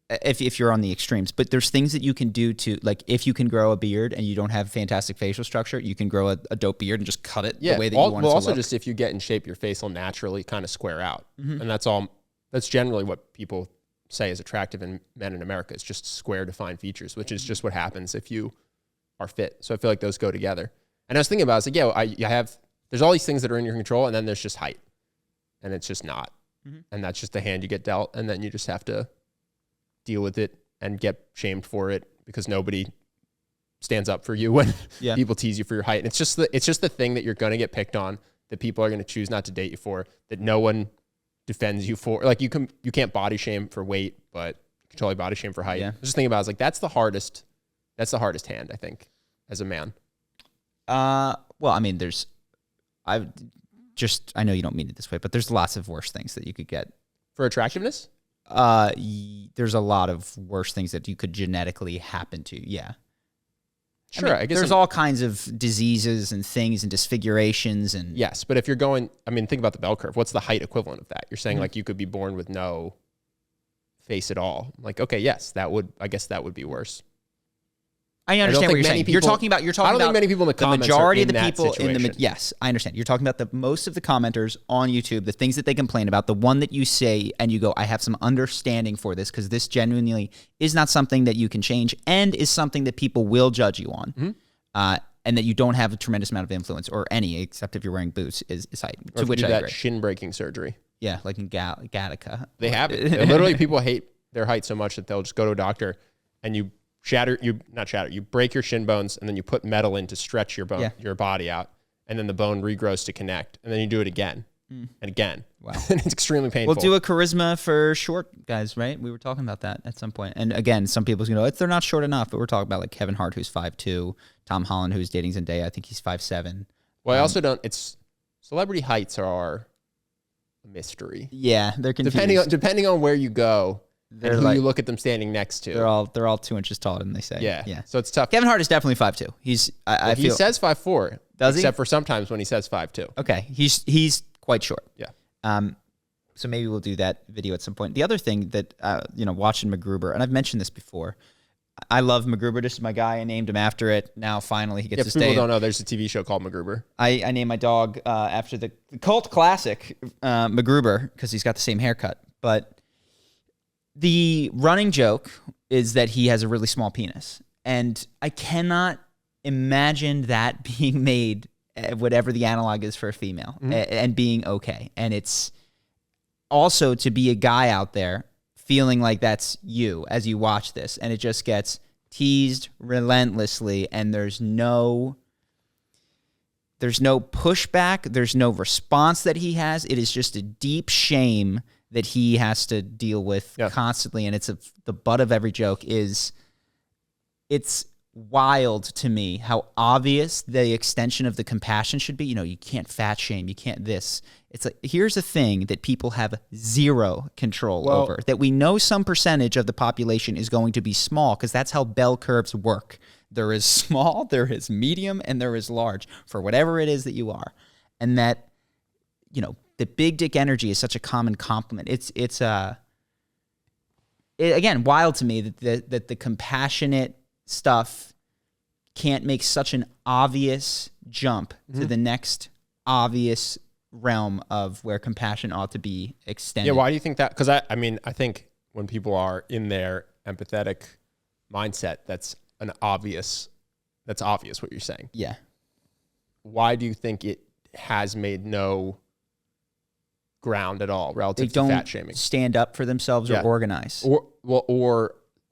if you're on the extremes, but there's things that you can do to, like, if you can grow a beard and you don't have fantastic facial structure, you can grow a dope beard and just cut it the way that you want it to look. Also, just if you get in shape, your face will naturally kind of square out. Mm-hmm. And that's generally what people say is attractive in men in America. It's just square defined features, which is just what happens if you are fit. So I feel like those go together. And I was thinking about it, I was like, there's all these things that are in your control, and then there's just height. And it's just not. Mm-hmm. And that's just the hand you get dealt, and then you just have to deal with it and get shamed for it because nobody stands up for you when people tease you for your height. And it's just the thing that you're going to get picked on, that people are going to choose not to date you for, that no one defends you for. Like, you can't body shame for weight, but you can totally body shame for height. I was just thinking about it, I was like, that's the hardest hand, I think, as a man. Well, I mean, I know you don't mean it this way, but there's lots of worse things that you could get. For attractiveness? There's a lot of worse things that you could genetically happen to. Yeah. Sure. I guess there's all kinds of diseases and things and disfigurations and. Yes. But if you're going, think about the bell curve. What's the height equivalent of that? You're saying like you could be born with no face at all. Like, okay, yes, I guess that would be worse. I understand what you're saying. You're talking about. I don't think many people in the comments majority are in of the people situation. in the. Yes, I understand. You're talking about most of the commenters on YouTube, the things that they complain about, the one that you say and you go, I have some understanding for this because this genuinely is not something that you can change and is something that people will judge you on, and that you don't have a tremendous amount of influence or any, except if you're wearing boots, is height. To which I agree. Shin breaking surgery. Yeah, like in Gattaca. They have it. Literally, people hate their height so much that they'll just go to a doctor and you break your shin bones, and then you put metal in to stretch your body out, and then the bone regrows to connect, and then you do it again and again. Wow. And it's extremely painful. We'll do a charisma for short guys, right? We were talking about that at some point. And again, some people's they're not short enough, but we're talking about like Kevin Hart, who's 5'2", Tom Holland, who's dating Zendaya. I think he's 5'7". Well, I also don't. It's celebrity heights are a mystery. Yeah, they're confused. Depending on where you go, and who you look at them standing next to. They're all 2 inches taller than they say. Yeah. So it's tough. Kevin Hart is definitely 5'2". He says 5'4". Does he? Except for sometimes when he says 5'2". Okay, he's quite short. Yeah. So maybe we'll do that video at some point. The other thing that watching MacGruber, and I've mentioned this before. I love MacGruber. This is my guy. I named him after it. Now finally he gets to stay. People don't know there's a TV show called MacGruber. I named my dog after the cult classic MacGruber because he's got the same haircut. But the running joke is that he has a really small penis, and I cannot imagine that being made, whatever the analog is for a female, and being okay. And it's also to be a guy out there feeling like that's you as you watch this, and it just gets teased relentlessly, and there's no pushback, there's no response that he has. It is just a deep shame that he has to deal with constantly, and it's the butt of every joke. It's wild to me how obvious the extension of the compassion should be. You can't fat shame, you can't this. It's like, here's a thing that people have zero control over, that we know some percentage of the population is going to be small because that's how bell curves work. There is small, there is medium, and there is large for whatever it is that you are. And that, the big dick energy is such a common compliment. It's again, wild to me that the compassionate stuff can't make such an obvious jump to the next obvious realm of where compassion ought to be extended. Yeah, why do you think that? Because I think when people are in their empathetic mindset, that's obvious what you're saying. Yeah. Why do you think it has made no ground at all relative to fat shaming? They don't stand up for themselves or organize.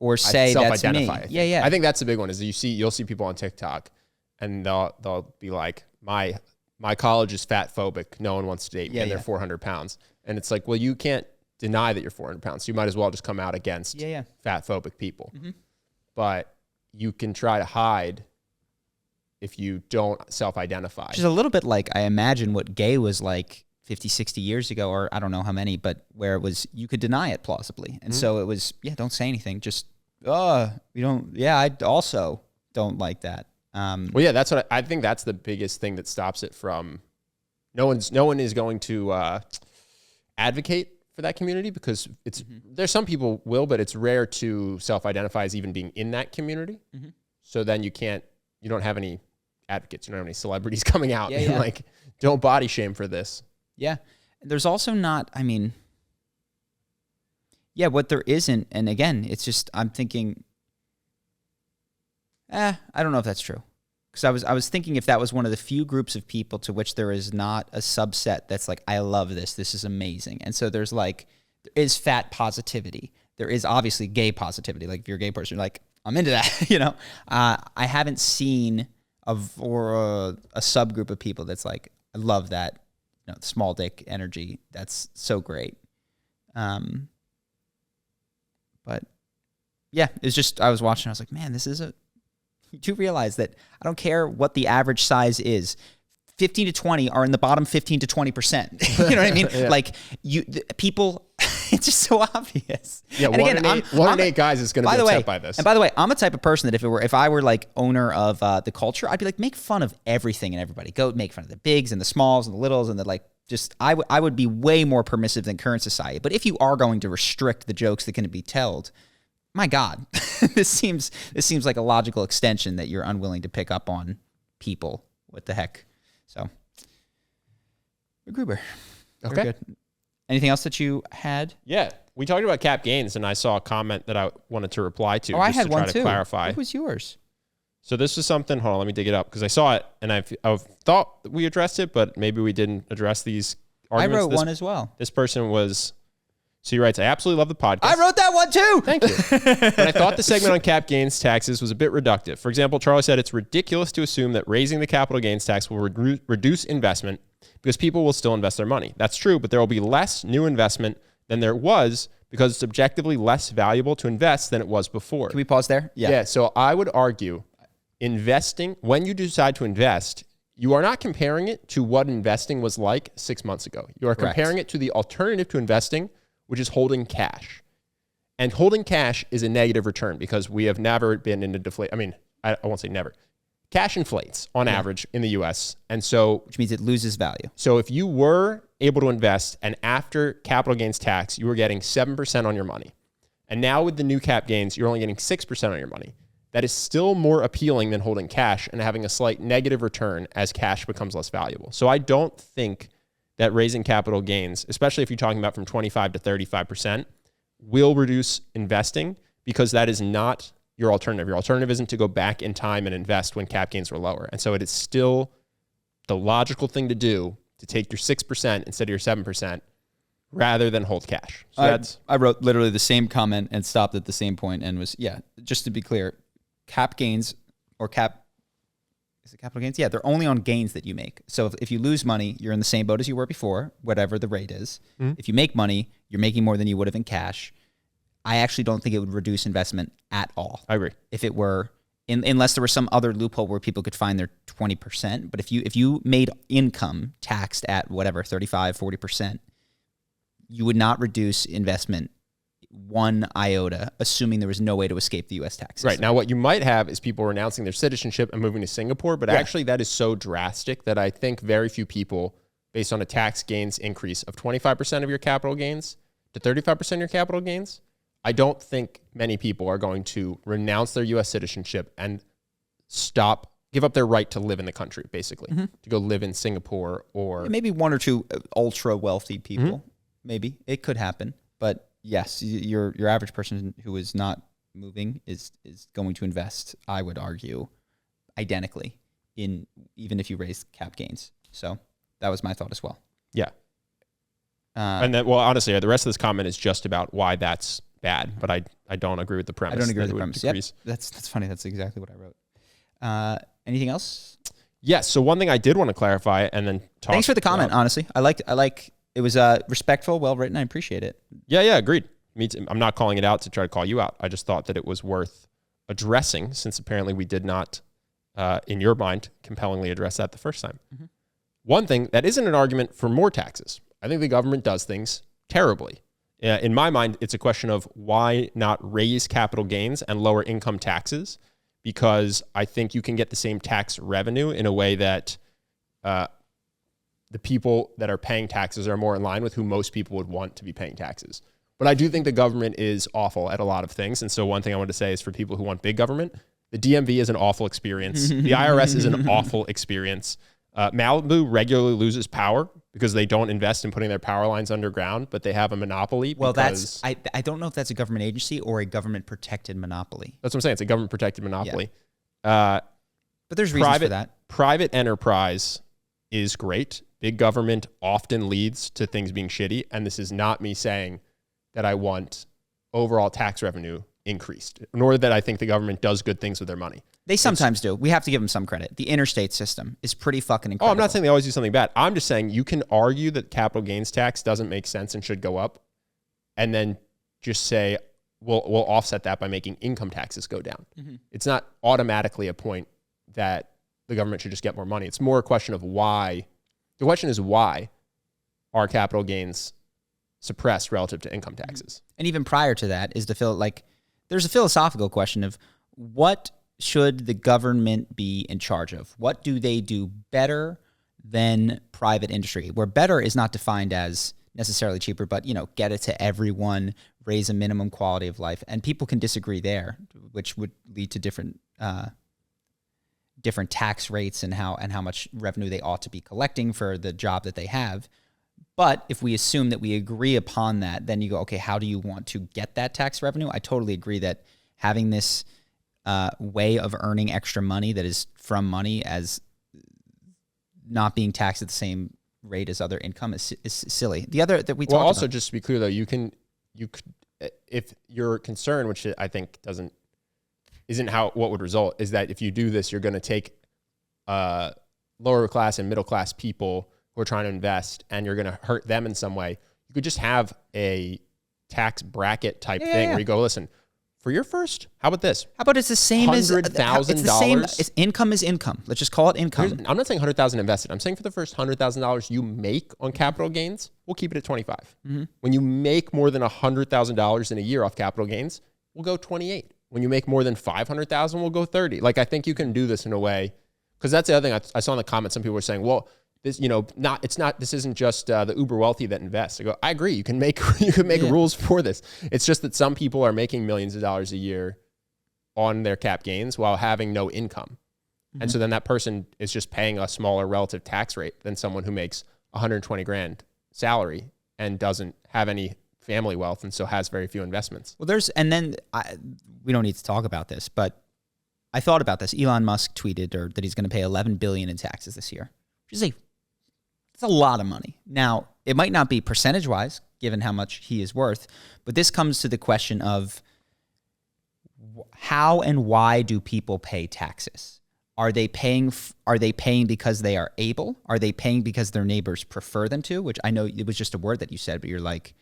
Or say that's me. Yeah. I think that's the big one is you'll see people on TikTok and they'll be like, my college is fat phobic. No one wants to date me and they're 400 pounds. And it's like, well, you can't deny that you're 400 pounds. So you might as well just come out against fat phobic people. Mm-hmm. But you can try to hide if you don't self-identify. Which is a little bit like, I imagine what gay was like 50, 60 years ago, or I don't know how many, but where it was, you could deny it plausibly. And so it was, don't say anything. Just, I also don't like that. That's what I think. That's the biggest thing that stops it from. No one is going to advocate for that community because there's some people will, but it's rare to self-identify as even being in that community. Mm-hmm. So then you don't have any advocates. You don't have any celebrities coming out and like, don't body shame for this. Yeah. There's also not, what there isn't. And again, it's just, I'm thinking, I don't know if that's true. Because I was thinking if that was one of the few groups of people to which there is not a subset that's like, I love this. This is amazing. And so there is fat positivity. There is obviously gay positivity. Like if you're a gay person, you're like, I'm into that, I haven't seen a subgroup of people that's like, I love that, small dick energy. That's so great. But yeah, it's just, I was watching, I was like, man, you do realize that I don't care what the average size is. 15 to 20 are in the bottom 15 to 20%. You know what I mean? Like people, it's just so obvious. Yeah, and one in eight guys is going to be upset by this. And by the way, I'm a type of person that if I were like owner of the culture, I'd be like, make fun of everything and everybody. Go make fun of the bigs and the smalls and the littles and the like. Just I would be way more permissive than current society. But if you are going to restrict the jokes that can be told, my God, this seems like a logical extension that you're unwilling to pick up on people. What the heck? So, MacGruber. Okay. Good. Anything else that you had? Yeah, we talked about cap gains, and I saw a comment that I wanted to reply to. I had one try too. To clarify. What was yours? So this is something. Hold on, let me dig it up because I saw it, and I've thought we addressed it, but maybe we didn't address these arguments. I wrote one as well. This person was So he writes, I absolutely love the podcast. I wrote that one too. Thank you. But I thought the segment on cap gains taxes was a bit reductive. For example, Charlie said it's ridiculous to assume that raising the capital gains tax will reduce investment because people will still invest their money. That's true, but there will be less new investment than there was because it's objectively less valuable to invest than it was before. Can we pause there? Yeah. So I would argue investing, when you decide to invest, you are not comparing it to what investing was like 6 months ago. You are comparing it to the alternative to investing, which is holding cash. And holding cash is a negative return because we have never been in a deflate. I mean, I won't say never. Cash inflates on average in the US. And so, which means it loses value. So if you were able to invest and after capital gains tax, you were getting 7% on your money. And now with the new cap gains, you're only getting 6% on your money. That is still more appealing than holding cash and having a slight negative return as cash becomes less valuable. So I don't think that raising capital gains, especially if you're talking about from 25 to 35%, will reduce investing because that is not your alternative. Your alternative isn't to go back in time and invest when cap gains were lower. And so it is still the logical thing to do to take your 6% instead of your 7% rather than hold cash. So I wrote literally the same comment and stopped at the same point and was, just to be clear, cap gains or is it capital gains? Yeah, they're only on gains that you make. So if you lose money, you're in the same boat as you were before, whatever the rate is. Mm-hmm. If you make money, you're making more than you would have in cash. I actually don't think it would reduce investment at all. I agree. If it were, unless there was some other loophole where people could find their 20%. But if you made income taxed at whatever, 35, 40%, you would not reduce investment one iota, assuming there was no way to escape the U.S. tax system. Right. Now, what you might have is people renouncing their citizenship and moving to Singapore, but actually that is so drastic that I think very few people, based on a tax gains increase of 25% of your capital gains to 35% of your capital gains, I don't think many people are going to renounce their U.S. citizenship and give up their right to live in the country, basically, to go live in Singapore or... Maybe one or two ultra wealthy people. Maybe. It could happen. But yes, your average person who is not moving is going to invest, I would argue, identically even if you raise cap gains. So that was my thought as well. Yeah. And then, well, honestly, the rest of this comment is just about why that's bad, but I don't agree with the premise. I don't agree with the premise. Yep. That's funny. That's exactly what I wrote. Anything else? Yes. So one thing I did want to clarify and then talk. Thanks for the comment. Honestly, I like it was respectful, well written. I appreciate it. Yeah. Agreed. Me too. I'm not calling it out to try to call you out. I just thought that it was worth addressing since apparently we did not, in your mind, compellingly address that the first time. Mm-hmm. One thing that isn't an argument for more taxes. I think the government does things terribly. In my mind, it's a question of why not raise capital gains and lower income taxes, because I think you can get the same tax revenue in a way that the people that are paying taxes are more in line with who most people would want to be paying taxes. But I do think the government is awful at a lot of things. And so one thing I want to say is for people who want big government, the DMV is an awful experience. The IRS is an awful experience. Malibu regularly loses power because they don't invest in putting their power lines underground, but they have a monopoly. Well, I don't know if that's a government agency or a government protected monopoly. That's what I'm saying. It's a government protected monopoly. Yeah. But there's reasons for that. Private enterprise is great. Big government often leads to things being shitty. And this is not me saying that I want overall tax revenue increased, nor that I think the government does good things with their money. They sometimes do. We have to give them some credit. The interstate system is pretty fucking incredible. Oh, I'm not saying they always do something bad. I'm just saying you can argue that capital gains tax doesn't make sense and should go up, and then just say, we'll offset that by making income taxes go down. Mm-hmm. It's not automatically a point that the government should just get more money. It's more a question of why. The question is why are capital gains suppressed relative to income taxes? And even prior to that is there's a philosophical question of what should the government be in charge of? What do they do better than private industry? Where better is not defined as necessarily cheaper, but, get it to everyone, raise a minimum quality of life. And people can disagree there, which would lead to different tax rates and how much revenue they ought to be collecting for the job that they have. But if we assume that we agree upon that, then you go, okay, how do you want to get that tax revenue? I totally agree that having this way of earning extra money that is from money as not being taxed at the same rate as other income is silly. The other that we talked also about, just to be clear though, you can you could, if your concern, which I think isn't what would result, is that if you do this, you're going to take lower class and middle class people who are trying to invest and you're going to hurt them in some way. You could just have a tax bracket type thing where you go, listen, for your first, how about this? How about it's the same as $100,000? Income is income. Let's just call it income. I'm not saying 100,000 invested. I'm saying for the first $100,000 you make on capital gains, we'll keep it at 25. Mm-hmm. When you make more than $100,000 in a year off capital gains, we'll go 28. When you make more than 500,000, we'll go 30. Like, I think you can do this in a way, because that's the other thing I saw in the comments. Some people were saying, well, this, this isn't just the uber wealthy that invest. I go, I agree. You can make rules for this. It's just that some people are making millions of dollars a year on their cap gains while having no income. Mm-hmm. And so then that person is just paying a smaller relative tax rate than someone who makes 120 grand salary and doesn't have any family wealth and so has very few investments. Well, we don't need to talk about this, but I thought about this. Elon Musk tweeted that he's going to pay $11 billion in taxes this year, which is it's a lot of money. Now, it might not be percentage-wise, given how much he is worth, but this comes to the question of how and why do people pay taxes? Are they paying because they are able? Are they paying because their neighbors prefer them to? Which I know it was just a word that you said, but you're like,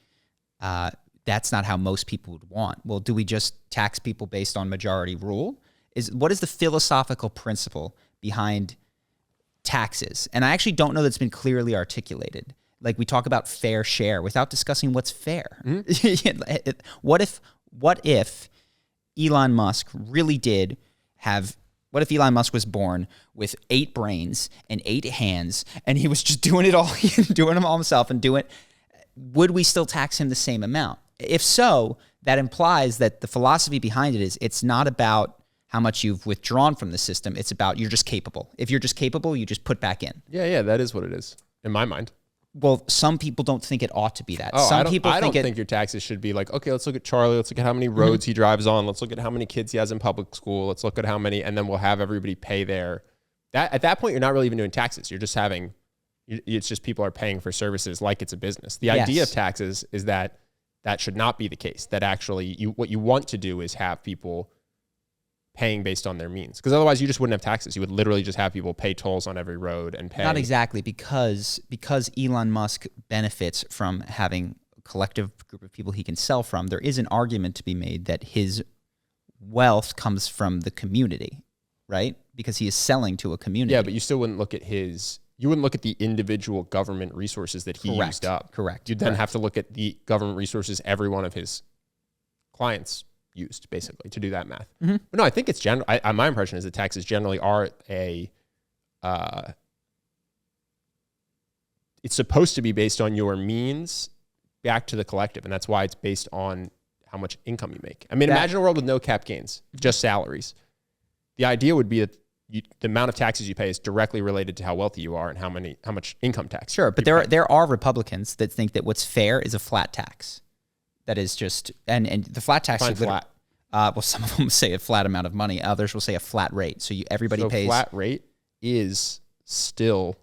that's not how most people would want. Well, do we just tax people based on majority rule? What is the philosophical principle behind taxes? And I actually don't know that's been clearly articulated. Like, we talk about fair share without discussing what's fair. Mm-hmm. What if Elon Musk really did have, what if Elon Musk was born with 8 brains and 8 hands and he was just doing it all, doing them all himself would we still tax him the same amount? If so, that implies that the philosophy behind it is it's not about how much you've withdrawn from the system. It's about you're just capable. If you're just capable, you just put back in. Yeah, that is what it is in my mind. Well, some people don't think it ought to be that. I don't think your taxes should be like, okay, let's look at Charlie. Let's look at how many roads he drives on. Let's look at how many kids he has in public school. Let's look at how many, and then we'll have everybody pay at that point, you're not really even doing taxes. You're just it's just people are paying for services like it's a business. The idea of taxes is that should not be the case. That actually what you want to do is have people paying based on their means, because otherwise you just wouldn't have taxes. You would literally just have people pay tolls on every road and pay. Not exactly, because Elon Musk benefits from having a collective group of people he can sell from. There is an argument to be made that his wealth comes from the community, right? Because he is selling to a community. Yeah, but you still wouldn't look at the individual government resources that he used up. Correct. You'd then have to look at the government resources every one of his clients used, basically, to do that math. Mm-hmm. But no, I think it's general. My impression is that taxes generally are it's supposed to be based on your means back to the collective, and that's why it's based on how much income you make. I mean, imagine a world with no cap gains, just salaries. The idea would be that the amount of taxes you pay is directly related to how wealthy you are and how much income tax. Sure, but there are Republicans that think that what's fair is a flat tax. That is just, and the flat tax is flat. Well, some of them say a flat amount of money. Others will say a flat rate. So everybody pays. Flat rate is still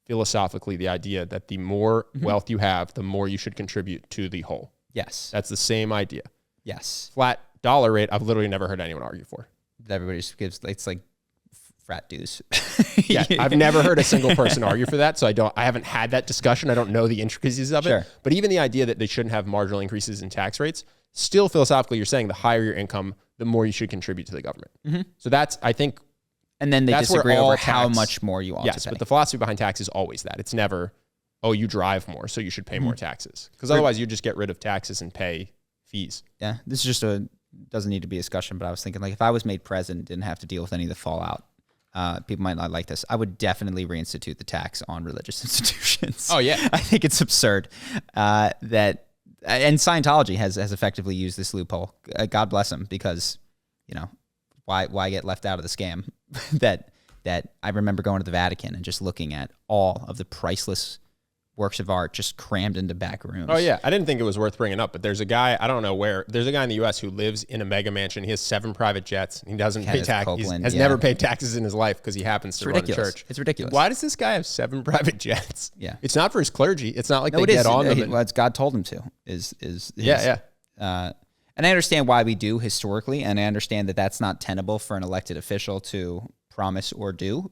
philosophically the idea that the more wealth you have, the more you should contribute to the whole. Yes. That's the same idea. Yes. Flat dollar rate, I've literally never heard anyone argue for. Everybody just gives, it's like frat dues. Yeah, I've never heard a single person argue for that, so I haven't had that discussion. I don't know the intricacies of it. But even the idea that they shouldn't have marginal increases in tax rates, still philosophically, you're saying the higher your income, the more you should contribute to the government. Mm-hmm. So that's, I think, and then they disagree over how much more you ought to pay. Yes, but the philosophy behind tax is always that. It's never, oh, you drive more, so you should pay more taxes. Because otherwise, you just get rid of taxes and pay fees. Yeah, this is just doesn't need to be a discussion, but I was thinking, like, if I was made president, didn't have to deal with any of the fallout, people might not like this. I would definitely reinstitute the tax on religious institutions. Oh, yeah. I think it's absurd that, and Scientology has effectively used this loophole. God bless them, because, why get left out of the scam? that I remember going to the Vatican and just looking at all of the priceless works of art just crammed into back rooms. Oh yeah, I didn't think it was worth bringing up, but there's a guy, I don't know where, there's a guy in the U.S. who lives in a mega mansion. He has 7 private jets. He doesn't pay taxes. He has never paid taxes in his life because he happens to run a church. It's ridiculous. Why does this guy have 7 private jets? Yeah, it's not for his clergy. It's not like they get on them. Well, it's God told him to. And I understand why we do historically, and I understand that that's not tenable for an elected official to promise or do.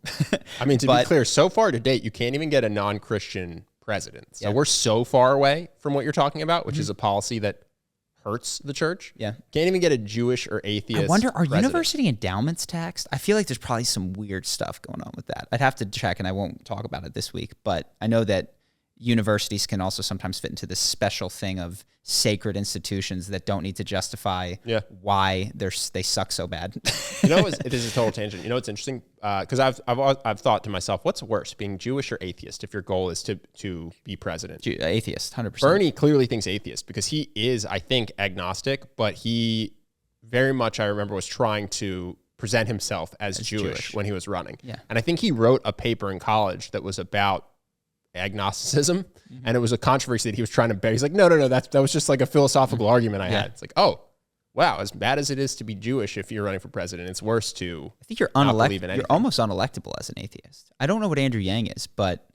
I mean, to be clear, so far to date, you can't even get a non-Christian president. So we're so far away from what you're talking about, which is a policy that hurts the church. Yeah. Can't even get a Jewish or atheist I wonder, are president. university endowments taxed? I feel like there's probably some weird stuff going on with that. I'd have to check, and I won't talk about it this week, but I know that universities can also sometimes fit into this special thing of sacred institutions that don't need to justify why they suck so bad. You know, it is a total tangent. You know, it's interesting because I've thought to myself, what's worse, being Jewish or atheist? If your goal is to be president, atheist, 100%. Bernie clearly thinks atheist because he is, I think, agnostic, but he very much, I remember, was trying to present himself as Jewish when he was running. Yeah. And I think he wrote a paper in college that was about agnosticism, and it was a controversy that he was trying to bear. He's like, no, that was just like a philosophical argument I had. It's like, oh, wow, as bad as it is to be Jewish if you're running for president, it's worse to I think you're unelectable. You're almost unelectable as an atheist. I don't know what Andrew Yang is, but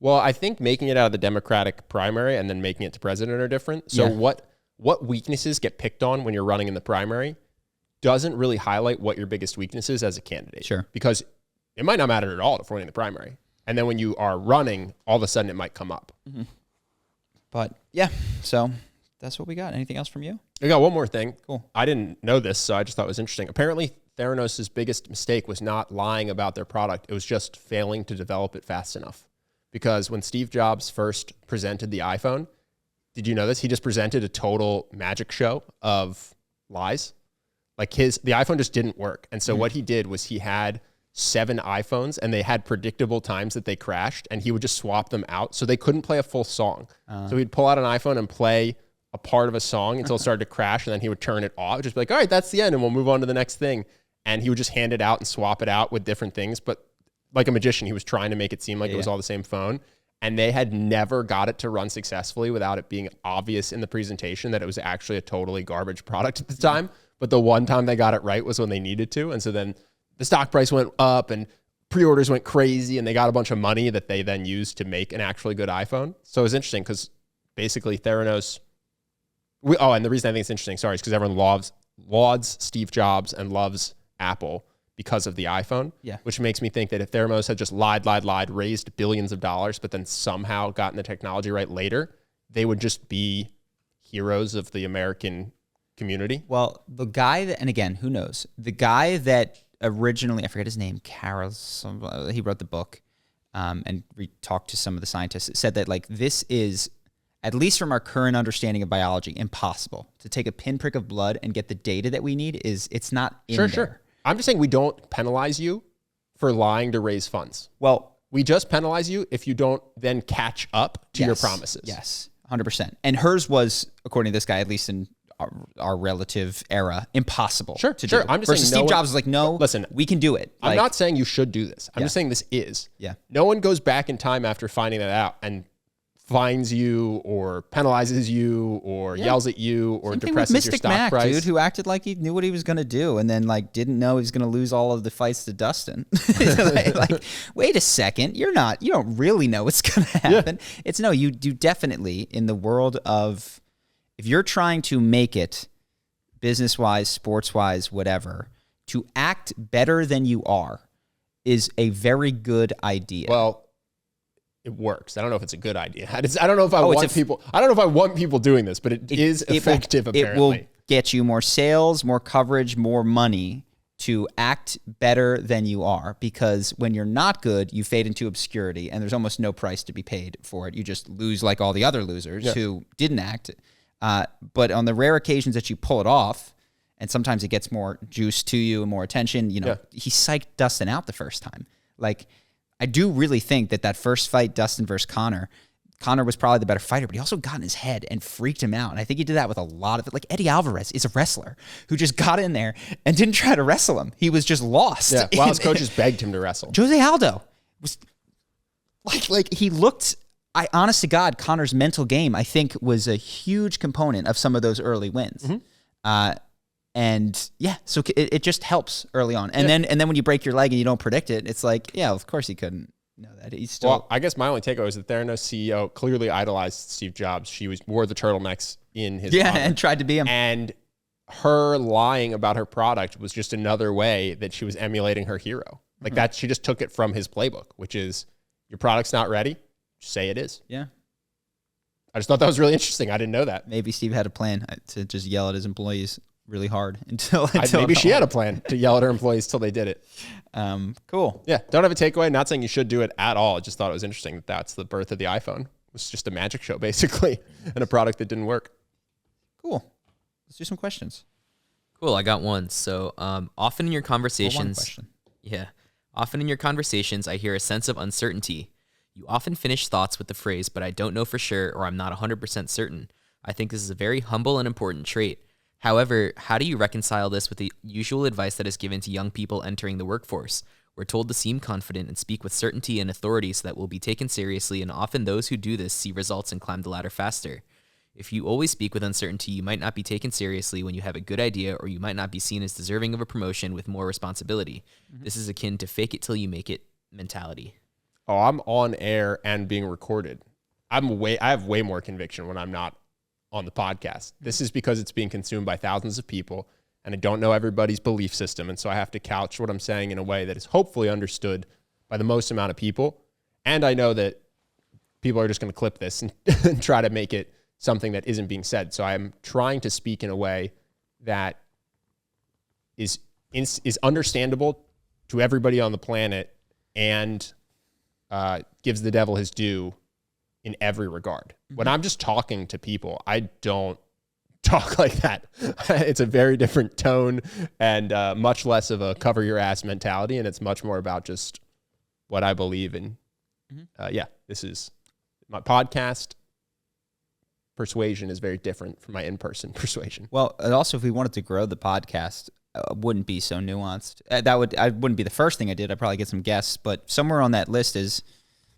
well, I think making it out of the Democratic primary and then making it to president are different. So what weaknesses get picked on when you're running in the primary doesn't really highlight what your biggest weakness is as a candidate. Sure. Because it might not matter at all if we're running the primary. And then when you are running, all of a sudden it might come up. Mm-hmm. But yeah, so that's what we got. Anything else from you? I got one more thing. Cool. I didn't know this, so I just thought it was interesting. Apparently, Theranos' biggest mistake was not lying about their product. It was just failing to develop it fast enough. Because when Steve Jobs first presented the iPhone, did you know this? He just presented a total magic show of lies. Like the iPhone just didn't work. And so what he did was he had 7 iPhones and they had predictable times that they crashed, and he would just swap them out so they couldn't play a full song. So he'd pull out an iPhone and play a part of a song until it started to crash, and then he would turn it off, just be like, all right, that's the end, and we'll move on to the next thing. And he would just hand it out and swap it out with different things. But like a magician, he was trying to make it seem like it was all the same phone. And they had never got it to run successfully without it being obvious in the presentation that it was actually a totally garbage product at the time. But the one time they got it right was when they needed to. And so then the stock price went up and pre-orders went crazy, and they got a bunch of money that they then used to make an actually good iPhone. So it was interesting because basically Theranos, and the reason I think it's interesting, is because everyone lauds Steve Jobs and loves Apple because of the iPhone, which makes me think that if Theranos had just lied, raised billions of dollars, but then somehow gotten the technology right later, they would just be heroes of the American community. Well, the guy that, and again, who knows, the guy that originally, I forget his name, he wrote the book, and we talked to some of the scientists, said that like this is, at least from our current understanding of biology, impossible to take a pinprick of blood and get the data that we need. It's not in there. Sure. I'm just saying we don't penalize you for lying to raise funds. Well, we just penalize you if you don't then catch up to your promises. Yes, 100%. And hers was, according to this guy, at least in our relative era, impossible to do. I'm just saying Steve Jobs was like, no, listen, we can do it. I'm not saying you should do this. I'm just saying this is. Yeah. No one goes back in time after finding that out and fines you or penalizes you or yells at you or depresses your stock price. Dude, who acted like he knew what he was going to do and then like didn't know he was going to lose all of the fights to Dustin. like, wait a second, you don't really know what's going to happen. It's you do definitely, in the world of, if you're trying to make it business-wise, sports-wise, whatever, to act better than you are is a very good idea. Well, it works. I don't know if it's a good idea. I don't know if I want people. I don't know if I want people doing this, but it is effective. Apparently, it will get you more sales, more coverage, more money to act better than you are. Because when you're not good, you fade into obscurity, and there's almost no price to be paid for it. You just lose like all the other losers who didn't act. But on the rare occasions that you pull it off, and sometimes it gets more juice to you and more attention. He psyched Dustin out the first time. Like, I do really think that first fight, Dustin versus Conor was probably the better fighter, but he also got in his head and freaked him out. And I think he did that with a lot of it. Like Eddie Alvarez is a wrestler who just got in there and didn't try to wrestle him. He was just lost. Yeah, while his coaches begged him to wrestle. Jose Aldo was like he looked honest to God, Connor's mental game, I think, was a huge component of some of those early wins. And yeah, so it just helps early on. And then when you break your leg and you don't predict it, it's like, yeah, of course he couldn't know that. He's still. Well, I guess my only takeaway is that Theranos CEO clearly idolized Steve Jobs. She wore the turtlenecks in his honor, and tried to be him. And her lying about her product was just another way that she was emulating her hero. Like that, she just took it from his playbook, which is your product's not ready, just say it is. Yeah. I just thought that was really interesting. I didn't know that. Maybe Steve had a plan to just yell at his employees really hard until maybe she had a plan to yell at her employees till they did it. Cool. Yeah. Don't have a takeaway. Not saying you should do it at all. I just thought it was interesting that that's the birth of the iPhone. It was just a magic show basically and a product that didn't work. Cool. Let's do some questions. Cool. I got one. So often in your conversations, often in your conversations, I hear a sense of uncertainty. You often finish thoughts with the phrase, but I don't know for sure, or I'm not 100% certain. I think this is a very humble and important trait. However, how do you reconcile this with the usual advice that is given to young people entering the workforce? We're told to seem confident and speak with certainty and authority so that we'll be taken seriously, and often those who do this see results and climb the ladder faster. If you always speak with uncertainty, you might not be taken seriously when you have a good idea, or you might not be seen as deserving of a promotion with more responsibility. This is akin to fake it till you make it mentality. Oh, I'm on air and being recorded. I have way more conviction when I'm not on the podcast. This is because it's being consumed by thousands of people, and I don't know everybody's belief system, and so I have to couch what I'm saying in a way that is hopefully understood by the most amount of people. And I know that people are just going to clip this and try to make it something that isn't being said. So I'm trying to speak in a way that is understandable to everybody on the planet and gives the devil his due in every regard. When I'm just talking to people, I don't talk like that. It's a very different tone and much less of a cover your ass mentality. And it's much more about just what I believe in. This is my podcast persuasion is very different from my in-person persuasion. Well, and also if we wanted to grow the podcast, wouldn't be so nuanced. I wouldn't be the first thing I did. I'd probably get some guests, but somewhere on that list is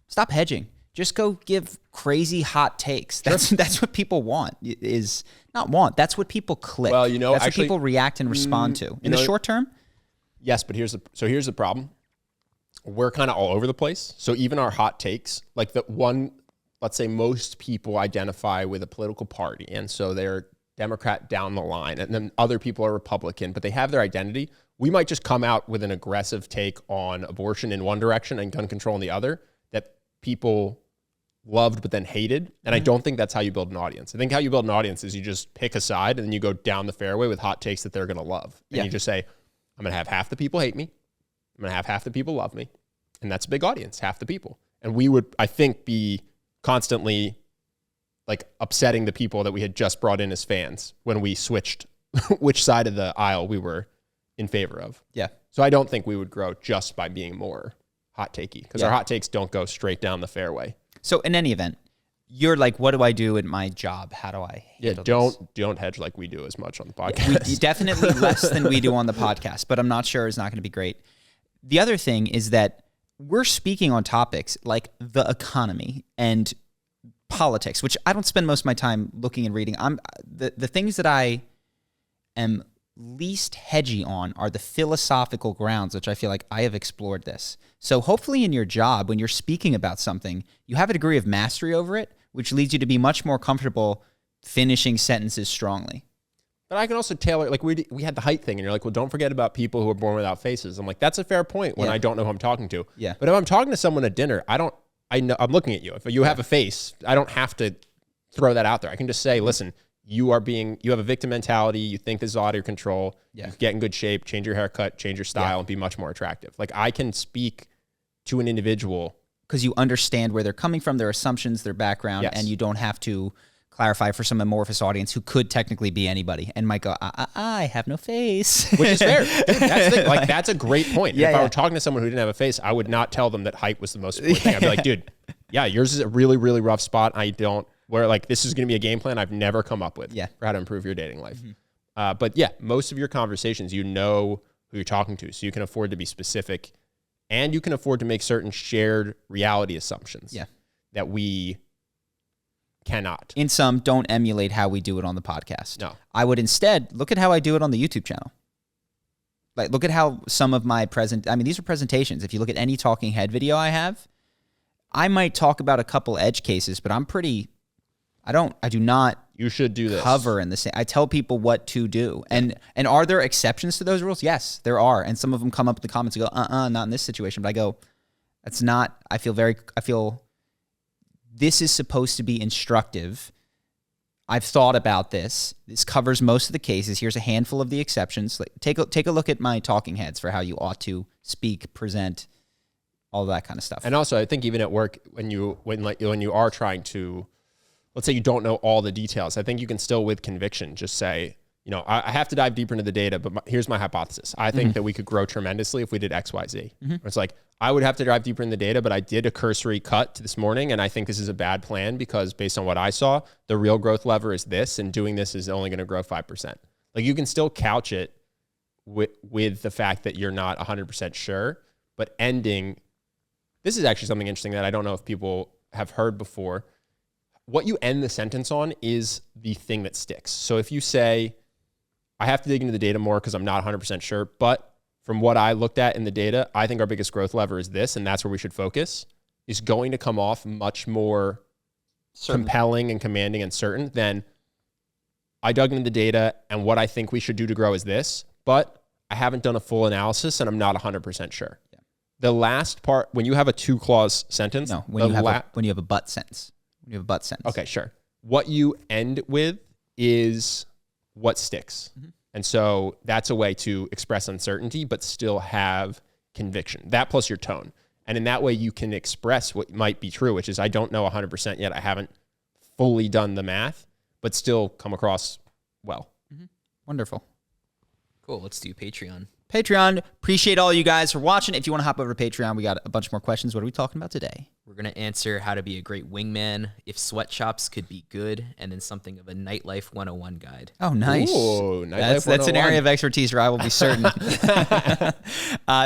stop hedging. Just go give crazy hot takes. That's what people want. That's what people click. Well, that's what people react and respond to. In the short term? Yes, but here's the problem. We're kind of all over the place. So even our hot takes, like the one, let's say most people identify with a political party, and so they're Democrat down the line, and then other people are Republican, but they have their identity. We might just come out with an aggressive take on abortion in one direction and gun control in the other that people loved but then hated. And I don't think that's how you build an audience. I think how you build an audience is you just pick a side and then you go down the fairway with hot takes that they're going to love. And you just say, I'm going to have half the people hate me. I'm going to have half the people love me. And that's a big audience, half the people. And we would, I think, be constantly like upsetting the people that we had just brought in as fans when we switched which side of the aisle we were in favor of. Yeah. So I don't think we would grow just by being more hot takey, because our hot takes don't go straight down the fairway. So in any event, you're like, what do I do in my job? How do I handle this? Don't hedge like we do as much on the podcast. We definitely less than we do on the podcast, but I'm not sure it's not going to be great. The other thing is that we're speaking on topics like the economy and politics, which I don't spend most of my time looking and reading. The things that I am least hedgy on are the philosophical grounds, which I feel like I have explored this. So hopefully in your job, when you're speaking about something, you have a degree of mastery over it, which leads you to be much more comfortable finishing sentences strongly. But I can also tailor, like we had the height thing, and you're like, well, don't forget about people who are born without faces. I'm like, that's a fair point when I don't know who I'm talking to. Yeah. But if I'm talking to someone at dinner, I know I'm looking at you. If you have a face, I don't have to throw that out there. I can just say, listen, you have a victim mentality. You think this is out of your control. Yeah. You get in good shape, change your haircut, change your style, and be much more attractive. Like I can speak to an individual because you understand where they're coming from, their assumptions, their background, and you don't have to clarify for some amorphous audience who could technically be anybody and might go, I have no face. Which is fair. Dude, that's a great point. If I were talking to someone who didn't have a face, I would not tell them that height was the most important thing. I'd be like, dude, yours is a really, really rough spot. This is going to be a game plan I've never come up with for how to improve your dating life. But most of your conversations, you know who you're talking to, so you can afford to be specific, and you can afford to make certain shared reality assumptions that we cannot. In sum, don't emulate how we do it on the podcast. No. I would instead look at how I do it on the YouTube channel. Like, look at how some of my these are presentations. If you look at any talking head video I have, I might talk about a couple edge cases, but I do not You should do this. cover in the same. I tell people what to do. And are there exceptions to those rules? Yes, there are. And some of them come up in the comments and go, not in this situation. But I go, that's not, I feel this is supposed to be instructive. I've thought about this. This covers most of the cases. Here's a handful of the exceptions. Like, take a look at my talking heads for how you ought to speak, present, all that kind of stuff. And also, I think even at work, when you are trying to, let's say you don't know all the details, I think you can still, with conviction, just say, I have to dive deeper into the data, but here's my hypothesis. I think that we could grow tremendously if we did X, Y, Z. It's like, I would have to dive deeper in the data, but I did a cursory cut this morning, and I think this is a bad plan because based on what I saw, the real growth lever is this, and doing this is only going to grow 5%. Like, you can still couch it with the fact that you're not 100% sure, but this is actually something interesting that I don't know if people have heard before. What you end the sentence on is the thing that sticks. So if you say, I have to dig into the data more because I'm not 100% sure, but from what I looked at in the data, I think our biggest growth lever is this, and that's where we should focus, is going to come off much more compelling and commanding and certain than I dug into the data and what I think we should do to grow is this, but I haven't done a full analysis and I'm not 100% sure. Yeah. The last part, when you have a 2-clause sentence. No, when you have a but sentence. When you have a but sentence. Okay, sure. What you end with is what sticks. And so that's a way to express uncertainty, but still have conviction. That plus your tone. And in that way, you can express what might be true, which is I don't know 100% yet. I haven't fully done the math, but still come across well. Wonderful. Cool. Let's do Patreon. Patreon. Appreciate all you guys for watching. If you want to hop over to Patreon, we got a bunch more questions. What are we talking about today? We're going to answer how to be a great wingman, if sweatshops could be good, and then something of a nightlife 101 guide. Oh, nice. Ooh, that's an area of expertise where I will be certain.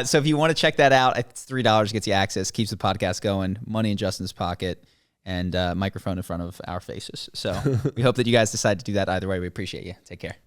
So if you want to check that out, it's $3, gets you access, keeps the podcast going, money in Justin's pocket, and microphone in front of our faces. So we hope that you guys decide to do that either way. We appreciate you. Take care.